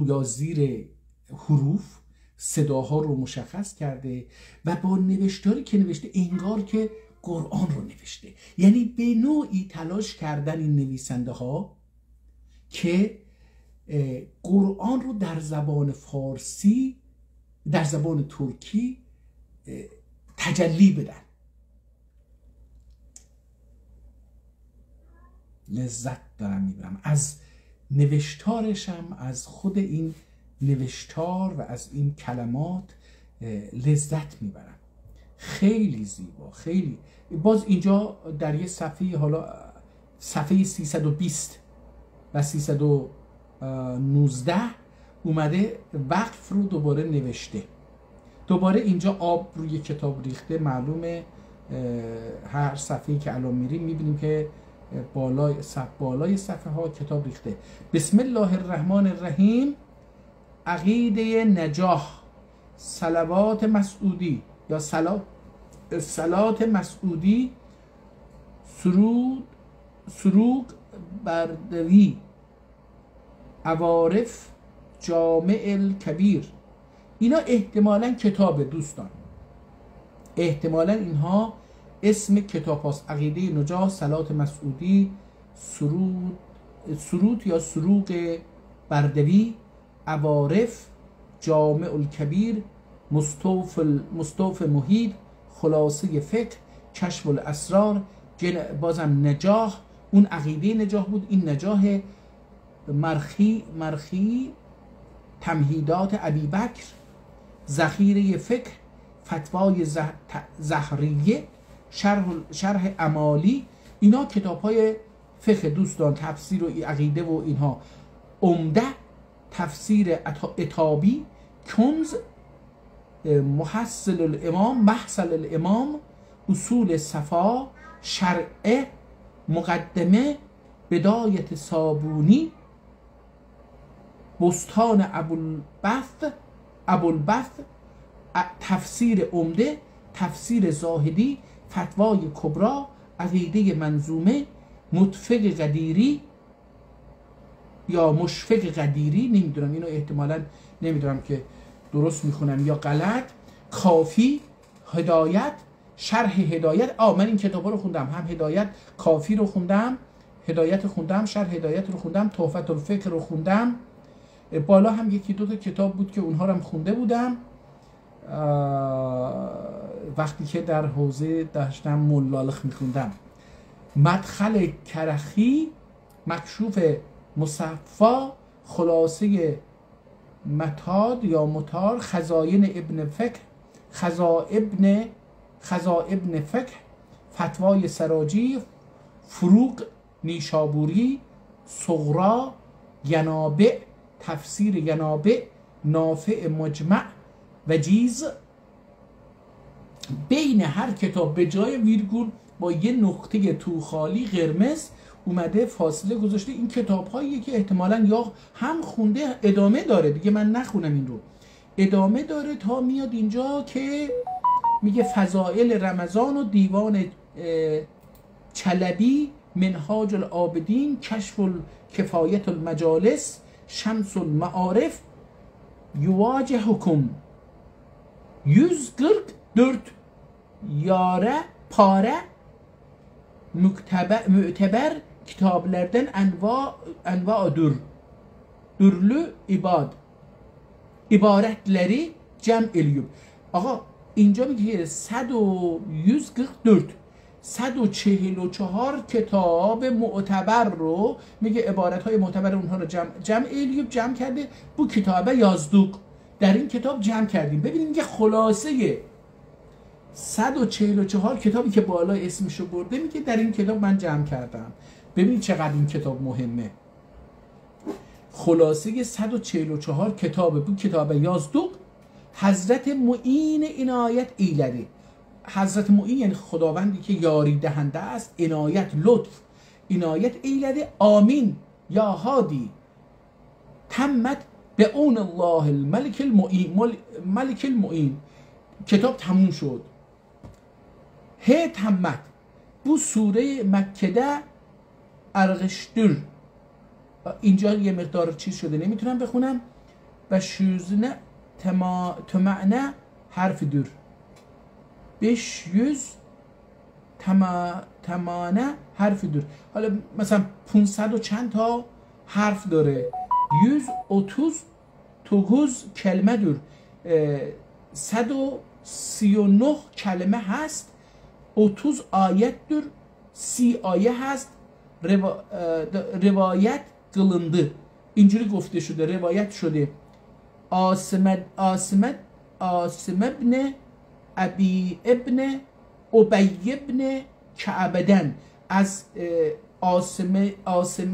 یا زیر حروف صداها رو مشخص کرده و با نوشتاری که نوشته انگار که قرآن رو نوشته. یعنی به نوعی تلاش کردن این نویسنده ها که قرآن رو در زبان فارسی، در زبان ترکی تجلی بدن. لذت دارم میبرم از نوشتارشم، از خود این نوشتار و از این کلمات لذت میبرم. خیلی زیبا، خیلی. باز اینجا در یه صفحه، حالا صفحه 320 و 319 اومده وقف رو دوباره نوشته. دوباره اینجا آب روی کتاب ریخته. معلومه هر صفحه‌ای که الان میریم میبینیم که بالای صفحه ها کتاب ریخته. بسم الله الرحمن الرحیم. عقیده نجاح، صلوات مسعودی یا صلات مسعودی، سروق بردوی، عوارف جامع الکبیر. اینا احتمالاً کتابه دوستان، احتمالاً اینها اسم کتاب هاست. عقیده نجاح، صلات مسعودی، سروت یا سروق بردوی، عوارف جامع الکبیر، مستوف محیط، خلاصه فقه، کشف الاسرار. بازم نجاح، اون عقیده نجاح بود. این نجاح مرخی تمهیدات ابی بکر، ذخیره فقه، فتوای زهریه، شرح امالی. اینا کتاب های فقه دوستان، تفسیر و عقیده و اینها. عمده، تفسیر عتابی، کنز، محصل الامام، اصول صفا، شرع، مقدمه، بدایت صابونی، بستان ابوالبث، تفسیر عمده، تفسیر زاهدی، فتوای کبرا، عقیده منظومه، متفق قدیری یا مشفق قدیری، نمیدونم اینو احتمالاً نمیدونم که درست میخونم یا غلط. کافی، هدایت، شرح هدایت. من این کتابا رو خوندم، هم هدایت کافی رو خوندم، هدایت خوندم، شرح هدایت رو خوندم، تحفة الفکر رو خوندم. بالا هم یکی دو تا کتاب بود که اونها رو هم خونده بودم وقتی که در حوزه داشتم ملالخ میخوندم. مدخل کرخی، مکشوف مصفا، خلاصه متاد یا متار، خزائن ابن فقه، خزائن فقه، فتوای سراجی، فروق نیشابوری، صغرا، ینابع، تفسیر ینابع، نافع مجمع، وجیز. بین هر کتاب به جای ویرگول با یه نقطه تو خالی قرمز اومده فاصله گذاشته. این کتاب هایی که احتمالاً یا هم خونده، ادامه داره دیگه، من نخونم این رو، ادامه داره تا میاد اینجا که میگه فضائل رمضان و دیوان چلبی، منهاج العابدین، کشف کفایت المجالس، شمس المعارف، یواجهکم 144 yare pare müteber kitaplardan enva'dır. Ürlü ibaretleri cem eliyib. آقا اینجا میگه 144 144 کتاب معتبر رو میگه عبارت های معتبر اونها رو جمع الیوب جمع کرده بو کتاب یازدوق در این کتاب جمع کردیم. ببینیم میگه خلاصه 144 کتابی که بالا اسمشو برده میگه در این کتاب من جمع کردم. ببین چقدر این کتاب مهمه. خلاصه 144 کتاب بو کتاب یازدوق حضرت معین عنایت ایلری. حضرت معین یعنی خداوندی که یاری دهنده است، عنایت لطف عنایت ایلری. آمین یا هادی تمت به اون الله الملک المعین. ملک المعین کتاب تموم شد. ه تمت بو سوره مکده ارغشتر. اینجا یه مقدار چیز شده نمیتونم بخونم. و شوزنه تمعنه حرف دور 500 تمانه حرف دور. حالا مثلا 500 و چند تا حرف داره. 139 کلمه دور. 139 کلمه هست. 30 ayet dür. 30 آیه هست. روایت قılındı. اینجوری گفته شده، روایت شده. عاصم ابن ابی ابن ابی ابن کعبدن. از عاصم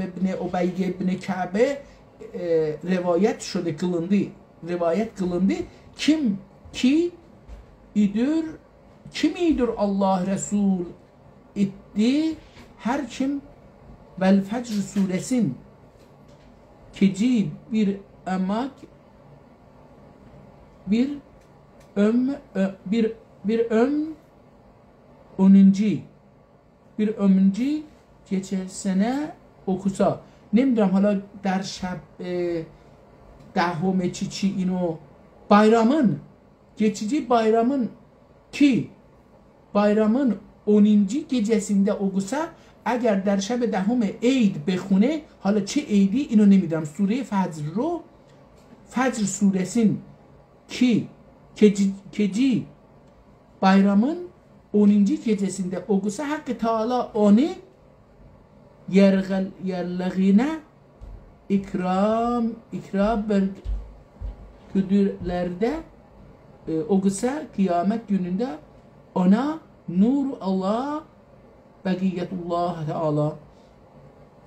ابن ابی ابن کعبه روایت شده، قılındı. روایت قılındı. Kim idir Allah Resul etti her kim vel fecr suresin keci bir emak bir ömrünci geçesine okusa. نمیدونم حالا در شب دهم چی اینو bayramın geçici bayramın ki bayramın 10. gecesinde okusa اگر در شب دهم عید بخونه. حالا چه عیدی اینو نمیدونم. سوره فجر رو فجر suresinin keci bayramın 10. gecesinde okusa Hakkı Teala onu yerlerine ikram güdürlerde okusa kıyamet gününde ona nur Allah بقیتullah تعالی.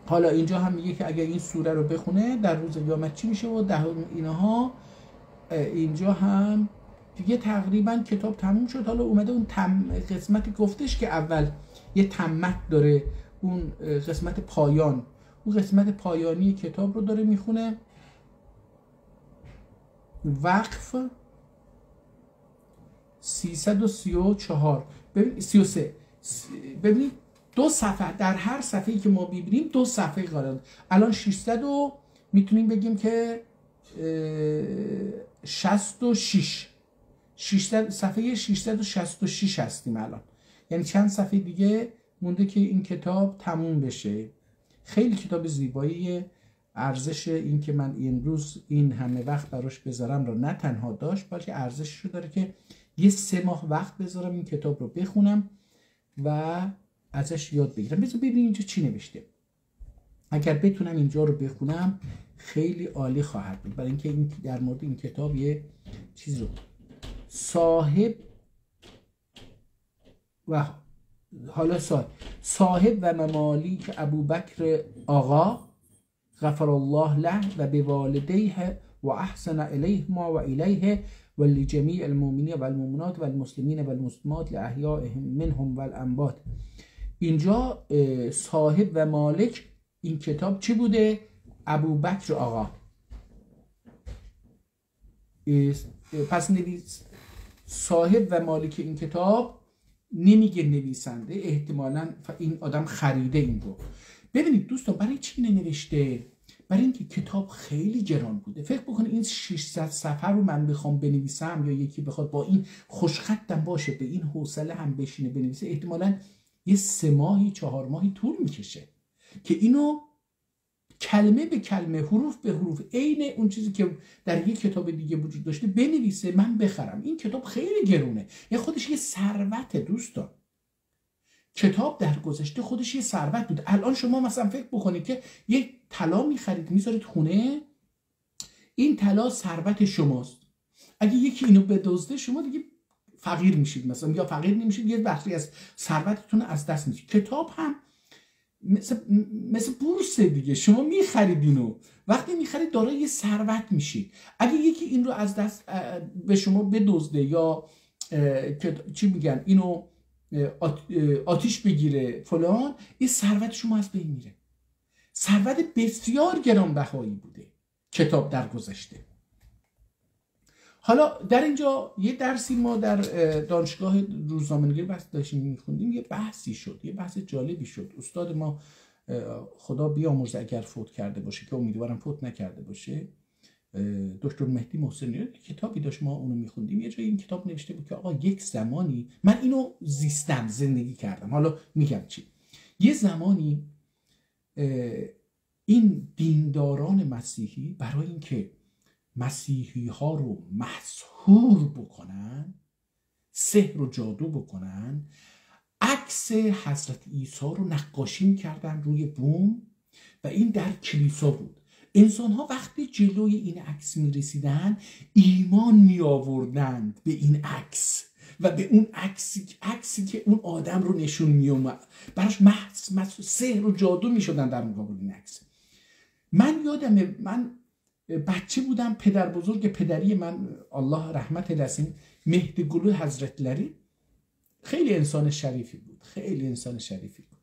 حالا اینجا هم میگه که اگر این سوره رو بخونه در روز قیامت چی میشه و اینها. اینجا هم دیگه تقریبا کتاب تموم شد. حالا اومده اون قسمتی گفتش که اول یه تمت داره، اون قسمت پایان، اون قسمت پایانی کتاب رو داره میخونه. وقف 334 ببین 33. ببینید 2 صفحه در هر صفحه‌ای که ما ببینیم 2 صفحه قرار. الان 600 رو میتونیم بگیم که 66 صفحه 666 هستیم الان. یعنی چند صفحه دیگه مونده که این کتاب تموم بشه. خیلی کتاب زیبایی. ارزش این که من امروز این همه وقت براش بذارم رو نه تنها داشت بلکه ارزشش رو داره که یه 3 ماه وقت بذارم این کتاب رو بخونم و ازش یاد بگیرم. بذار ببینیم اینجا چی نوشته. اگر بتونم اینجا رو بخونم خیلی عالی خواهد بود، برای اینکه این در مورد این کتاب یه چیز رو صاحب و ممالیک ابوبکر آقا غفر الله له و بوالدیه و احسن الیهما و الیه و لجمیع المؤمنین و المؤمنات و المسلمین و المسلمات لاحیائهم منهم و الاموات. اینجا صاحب و مالک این کتاب چی بوده؟ ابوبکر آقا. پس صاحب و مالک این کتاب نمیگه نویسنده، احتمالاً این آدم خریده این رو. ببینید دوستان برای چی نوشته؟ برای اینکه کتاب خیلی گران بوده. فکر بکنید این 600 صفحه رو من بخوام بنویسم یا یکی بخواد با این خوشخطم باشه به این حوصله هم بشینه بنویسه، احتمالاً یه 3 ماهی 4 ماهی طول میکشه که اینو کلمه به کلمه، حروف به حروف، عین اون چیزی که در یک کتاب دیگه وجود داشته بنویسه من بخرم. این کتاب خیلی گرونه، یه خودش یه ثروت دوستان. کتاب در گذشته خودش یه ثروت بود. الان شما مثلا فکر بکنید که یک طلا میخرید میذارید خونه، این طلا ثروت شماست. اگه یکی اینو بدزده شما دیگه فقیر میشید، مثلا یا فقیر نمیشید، یه بخشی از ثروتتون از دست میدید. کتاب هم مثل بورس دیگه، شما میخرید اینو، وقتی میخرید دارای یه ثروت میشید. اگه یکی این رو از دست به شما بدزده یا چی میگن اینو آتیش بگیره فلان، این ثروت شما از بین میره. ثروت بسیار گرانبهایی بوده کتاب در گذشته. حالا در اینجا یه درسی ما در دانشگاه روزنامه‌نگاری بحث داشتیم میخوندیم، یه بحثی شد، یه بحث جالبی شد. استاد ما خدا بیامرزه اگر فوت کرده باشه که امیدوارم فوت نکرده باشه، دکتر مهدی محسنی کتابی داشت ما اونو میخوندیم. یه جای این کتاب نوشته بود که آقا یک زمانی من اینو زیستم، زندگی کردم، حالا میگم چی. یه زمانی این دینداران مسیحی برای اینکه مسیحی ها رو مسحور بکنن، سحر و جادو بکنن، عکس حضرت عیسی رو نقاشی میکردن روی بوم و این در کلیسا بود. انسان ها وقتی جلوی این عکس می رسیدن ایمان می آوردند به این عکس و به اون عکسی که اون آدم رو نشون می اومد، براش محض سحر و جادو می شدن در مقابل این عکس. من یادمه من بچه بودم، پدر بزرگ پدری من الله رحمت لسین مهدی گلو حضرت لری خیلی انسان شریفی بود، خیلی انسان شریفی بود،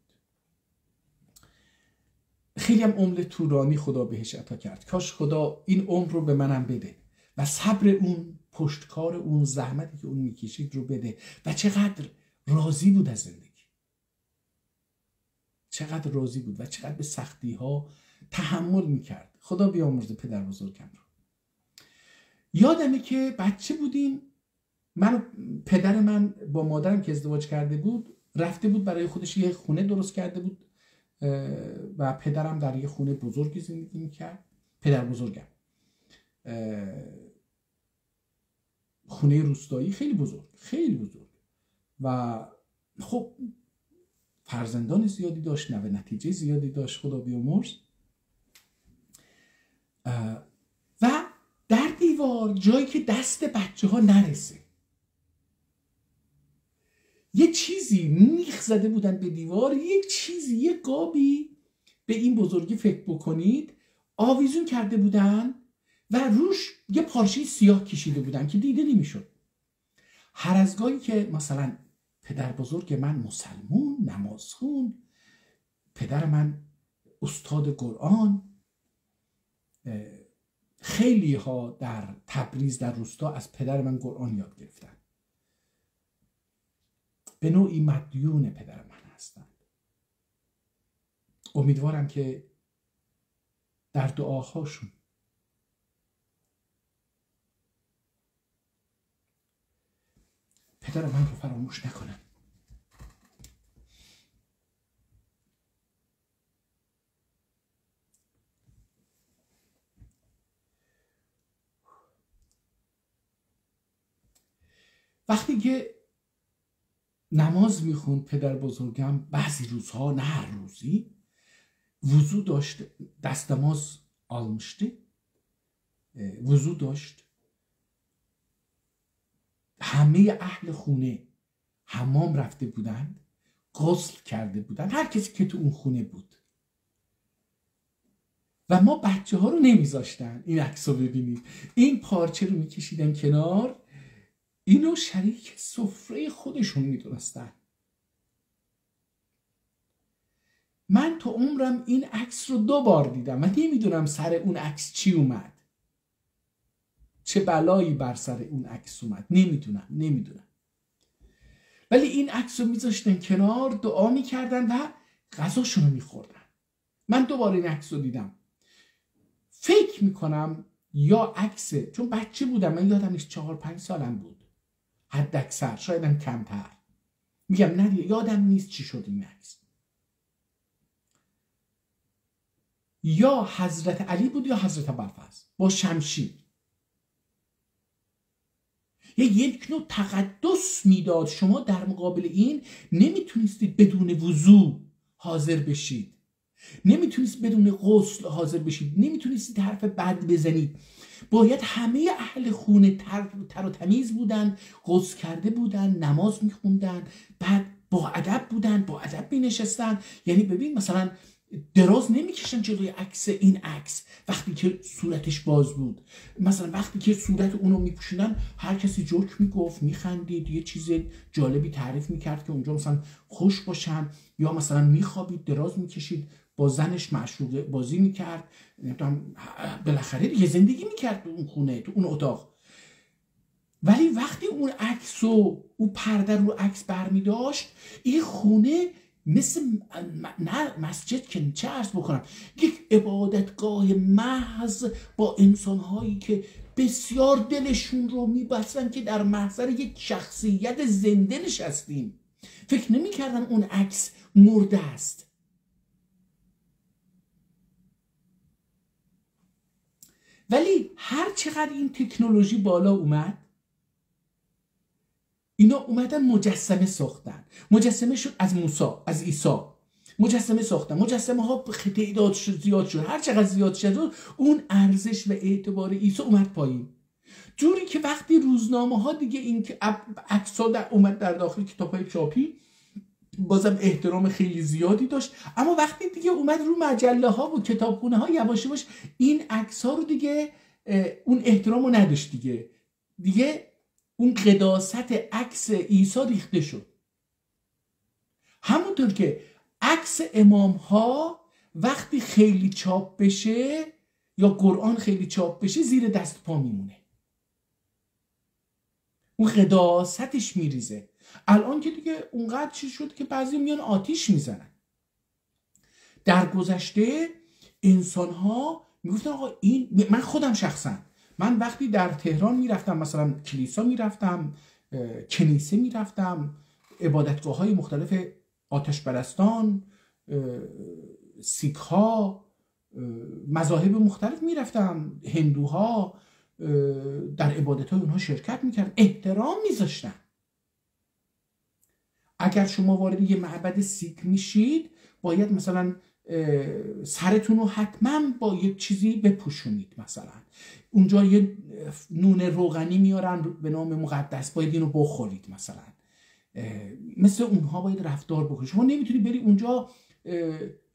خیلی هم عمر طولانی خدا بهش عطا کرد. کاش خدا این عمر رو به منم بده و صبر اون، پشتکار اون، زحمتی که اون میکشید رو بده. و چقدر راضی بود از زندگی، چقدر راضی بود و چقدر به سختی ها تحمل میکرد. خدا بیامرزه پدر بزرگم رو. یادمه که بچه بودیم، پدر من با مادرم که ازدواج کرده بود رفته بود برای خودش یه خونه درست کرده بود و پدرم در یه خونه بزرگی زندگی میکرد. پدر بزرگم خونه روستایی خیلی بزرگ، خیلی بزرگ، و خب فرزندان زیادی داشت، نوه نتیجه زیادی داشت، خدا بیامرز. و در دیوار جایی که دست بچه ها نرسه یه چیزی میخ زده بودن به دیوار، یک چیزی، یه قابی به این بزرگی فکر بکنید آویزون کرده بودن و روش یه پارچه سیاه کشیده بودن که دیده نمیشد. هر از گاهی که مثلا پدر بزرگ من مسلمون، نمازخون، پدر من استاد قرآن، خیلی ها در تبریز در روستا از پدر من قرآن یاد گرفتن، به نوعی مدیون پدر من هستند. امیدوارم که در دعاهاشون پدر من رو فراموش نکنن. وقتی که نماز میخوند پدر بزرگم، بعضی روزها، نه هر روزی، وضو داشت، دستماز almıştı، وضو داشت، همه اهل خونه حمام رفته بودند، غسل کرده بودند، هر کسی که تو اون خونه بود، و ما بچه ها رو نمیذاشتن این عکس رو ببینید. این پارچه رو میکشیدن کنار، اینو شریک سفره خودشون میدونستن. من تو عمرم این عکس رو 2 بار دیدم. من نمیدونم سر اون عکس چی اومد، چه بلایی بر سر اون عکس اومد، نمیدونم. ولی این عکس رو میذاشتن کنار، دعا میکردن و غذاشون رو میخوردن. من 2 بار این عکس رو دیدم. فکر میکنم یا عکسه، چون بچه بودم من، یادم نیست 4-5 سالم بود حد اکثر، شایدم کمتر، میگم نه یادم نیست چی شد این عکس. یا حضرت علی بود یا حضرت ابوالفضل با شمشیر. یک نوع تقدس میداد. شما در مقابل این نمیتونستید بدون وضو حاضر بشید، نمیتونستید بدون غسل حاضر بشید، نمیتونستید حرف بد بزنید. باید همه اهل خونه تر و تمیز بودن، غسل کرده بودن، نماز میخوندن، بعد با ادب بودن، با ادب مینشستن. یعنی ببین مثلا دراز نمیکشن جلوی عکس، این عکس وقتی که صورتش باز بود، مثلا وقتی که صورت اونو میپوشیدن هر کسی جوک میگفت، میخندید، یه چیز جالبی تعریف میکرد که اونجا مثلا خوش باشن، یا مثلا میخوابید دراز میکشید، با زنش معشوقه بازی میکرد، بالاخره دیگه زندگی میکرد تو اون خونه، تو اون اتاق. ولی وقتی اون عکس و اون پرده رو عکس برمیداشت، این خونه مثل نه مسجد که چه عرض بکنم، یک عبادتگاه محض با انسانهایی که بسیار دلشون رو میبستن که در محضر یک شخصیت زنده نشستیم. فکر نمیکردن اون عکس مرده است. ولی هر چقدر این تکنولوژی بالا اومد، اینا اومدن مجسمه ساختن. مجسمه شد از موسی، از عیسی مجسمه ساختن. مجسمه ها تعداد زیاد شد، هر چقدر زیاد شد اون ارزش و اعتبار عیسی اومد پایین. جوری که وقتی روزنامه ها دیگه این که عکس‌ها اومد در داخل کتاب‌های چاپی، بازم احترام خیلی زیادی داشت، اما وقتی دیگه اومد رو مجله ها و کتابخونه ها یواش یواش این عکس ها رو دیگه اون احترام رو نداشت، دیگه اون قداست عکس عیسی ریخته شد. همونطور که عکس امام ها وقتی خیلی چاپ بشه یا قرآن خیلی چاپ بشه زیر دست پا میمونه، اون قداستش میریزه. الان که دیگه اونقدر چیز شد که بعضی میان آتیش میزنن. در گذشته انسان ها میگفتن آقا این، من خودم شخصا من وقتی در تهران میرفتم، مثلا کلیسا میرفتم، کنیسه میرفتم، عبادتگاه های مختلف آتش پرستان، سیک ها، مذاهب مختلف میرفتم، هندوها، در عبادت های اونها شرکت میکرد، احترام میذاشتن. اگر شما وارد یه معبد سیک میشید باید مثلا سرتون رو حتما با یک چیزی بپوشونید، مثلا اونجا یه نون روغنی میارن به نام مقدس، باید اینو بخورید، مثلا مثل اونها باید رفتار بکنید. شما نمیتونی بری اونجا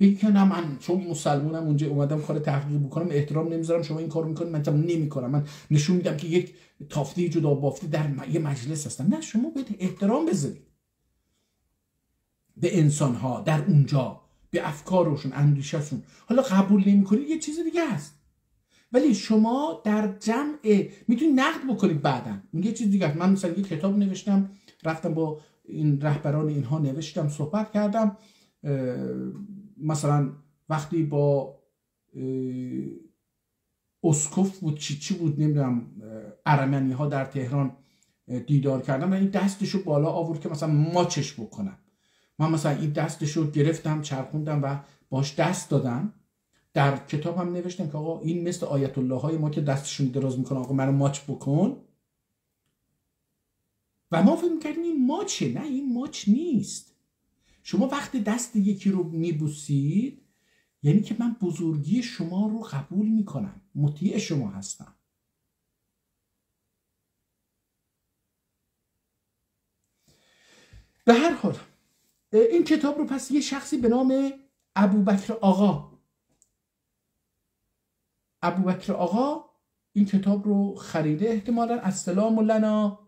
بگی که نه من چون مسلمانم اونجا اومدم کار تحقیق بکنم احترام نمیذارم، شما این کارو میکنید من نمیکنم، من نشون میدم که یک تافته جدا بافته در یه مجلس هستم. نه، شما باید احترام بذارید به انسان ها در اونجا، به افکارشون، اندیشهشون. حالا قبول نمیکنید یه چیز دیگه هست، ولی شما در جمع میتونید نقد بکنید بعداً، اون یه چیز دیگه هست. من مثلا یه کتاب نوشتم، رفتم با این رهبران اینها نوشتم، صحبت کردم، مثلا وقتی با اسکوف بود چی بود نمیدونم ارمنی ها در تهران دیدار کردم، این دستشو بالا آورد که مثلا ماچش بکنم، من مثلا این دستشو گرفتم چرخوندم و باش دست دادم. در کتابم نوشتم که آقا این مثل آیت الله های ما که دستشون دراز میکنه آقا منو ماچ بکن، و ما فکر میکردیم این ماچه. نه، این ماچ نیست. شما وقتی دست یکی رو میبوسید یعنی که من بزرگی شما رو قبول میکنم، مطیع شما هستم. به هر حال این کتاب رو پس یه شخصی به نام ابوبکر آقا این کتاب رو خریده، احتمالاً السلام لنا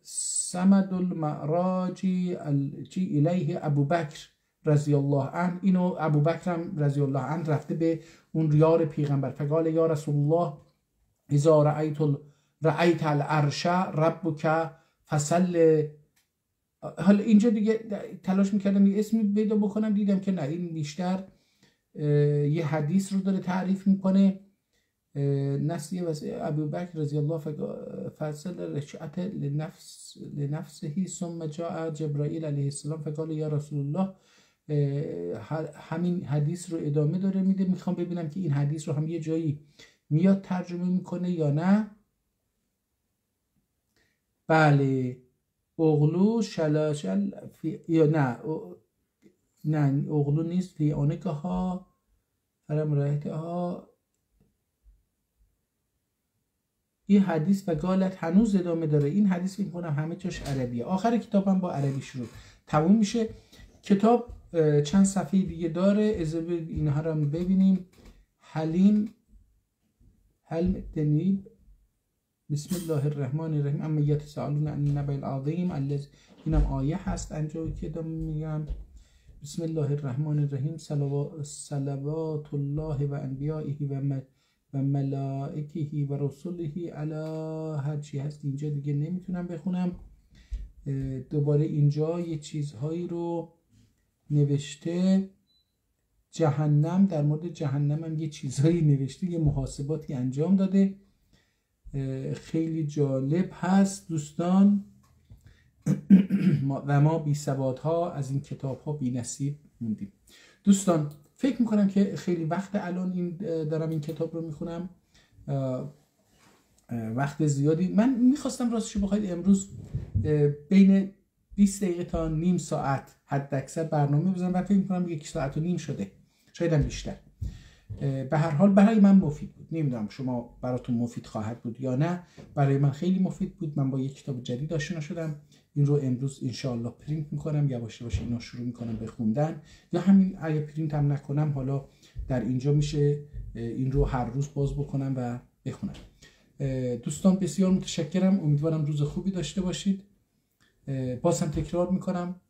سمد المعراجی الجی الیه ابوبکر رضی الله عنه. اینو ابوبکر هم رضی الله عنه رفته به اون ریار پیغمبر، فقال یا رسول الله اذا رأیت العرش ربک فصل. حالا اینجا دیگه تلاش میکردم یه اسمی پیدا بکنم، دیدم که نه، این بیشتر یه حدیث رو داره تعریف میکنه. نسیه واسه ابوبکر رضی الله فصل رجعت لنفسه ثم جاء جبرائیل علیه السلام فقال یا رسول الله. همین حدیث رو ادامه داره میده. میخوام ببینم که این حدیث رو هم یه جایی میاد ترجمه میکنه یا نه. بله اغلو شلاشل یا نه اغلو نیست. فی آنکه ها فرم رایت ها. این حدیث و گالت هنوز ادامه داره. این حدیث فکر کنم همه جاش عربیه. آخر کتابم با عربی شروع تموم میشه. کتاب چند صفحه دیگه داره. اجازه اینها رو ببینیم. حلم دنیب. بسم الله الرحمن الرحیم. اما یتساءلون عن النبأ العظیم الذی. اینم آیه هست انجا که میگم بسم الله الرحمن الرحیم. صلوات الله و انبیائه و ملائکه و رسوله علی. هر چی هست اینجا دیگه نمیتونم بخونم. دوباره اینجا یه چیزهایی رو نوشته. جهنم، در مورد جهنم هم یه چیزهایی نوشته، یه محاسباتی انجام داده. خیلی جالب هست دوستان. و ما بی سواد ها از این کتاب ها بی نصیب موندیم. دوستان فکر میکنم که خیلی وقت الان این دارم این کتاب رو میخونم، وقت زیادی. من میخواستم راستشو بخواید امروز بین 20 دقیقه تا نیم ساعت حد اکثر برنامه بزنم و فکر میکنم 1 ساعت و نیم شده، شاید هم بیشتر. به هر حال برای من مفید بود. نمیدونم شما براتون مفید خواهد بود یا نه. برای من خیلی مفید بود. من با یک کتاب جدید آشنا شدم. این رو امروز انشاءالله پرینت میکنم. یواش یواش اینا شروع میکنم به خوندن، یا همین اگه پرینت هم نکنم حالا در اینجا میشه این رو هر روز باز بکنم و بخونم. دوستان بسیار متشکرم. امیدوارم روز خوبی داشته باشید. باز هم تکرار میکنم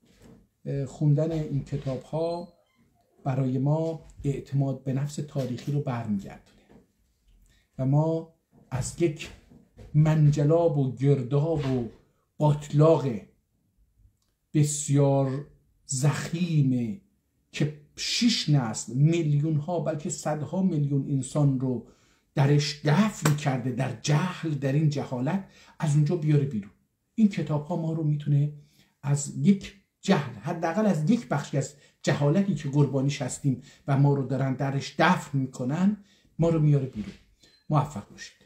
خوندن این کتاب ها برای ما اعتماد به نفس تاریخی رو برمیگردونه و ما از یک منجلاب و گرداب و باطلاق بسیار ضخیم که 6 نسل، میلیون ها، بلکه صدها میلیون انسان رو درش دفن کرده در جهل، در این جهالت، از اونجا بیاره بیرون. این کتاب ها ما رو میتونه از یک جهل، حداقل از یک بخشی از جهالتی که قربانیش هستیم و ما رو دارن درش دفن میکنن، ما رو میاره بیرون. موفق باشید.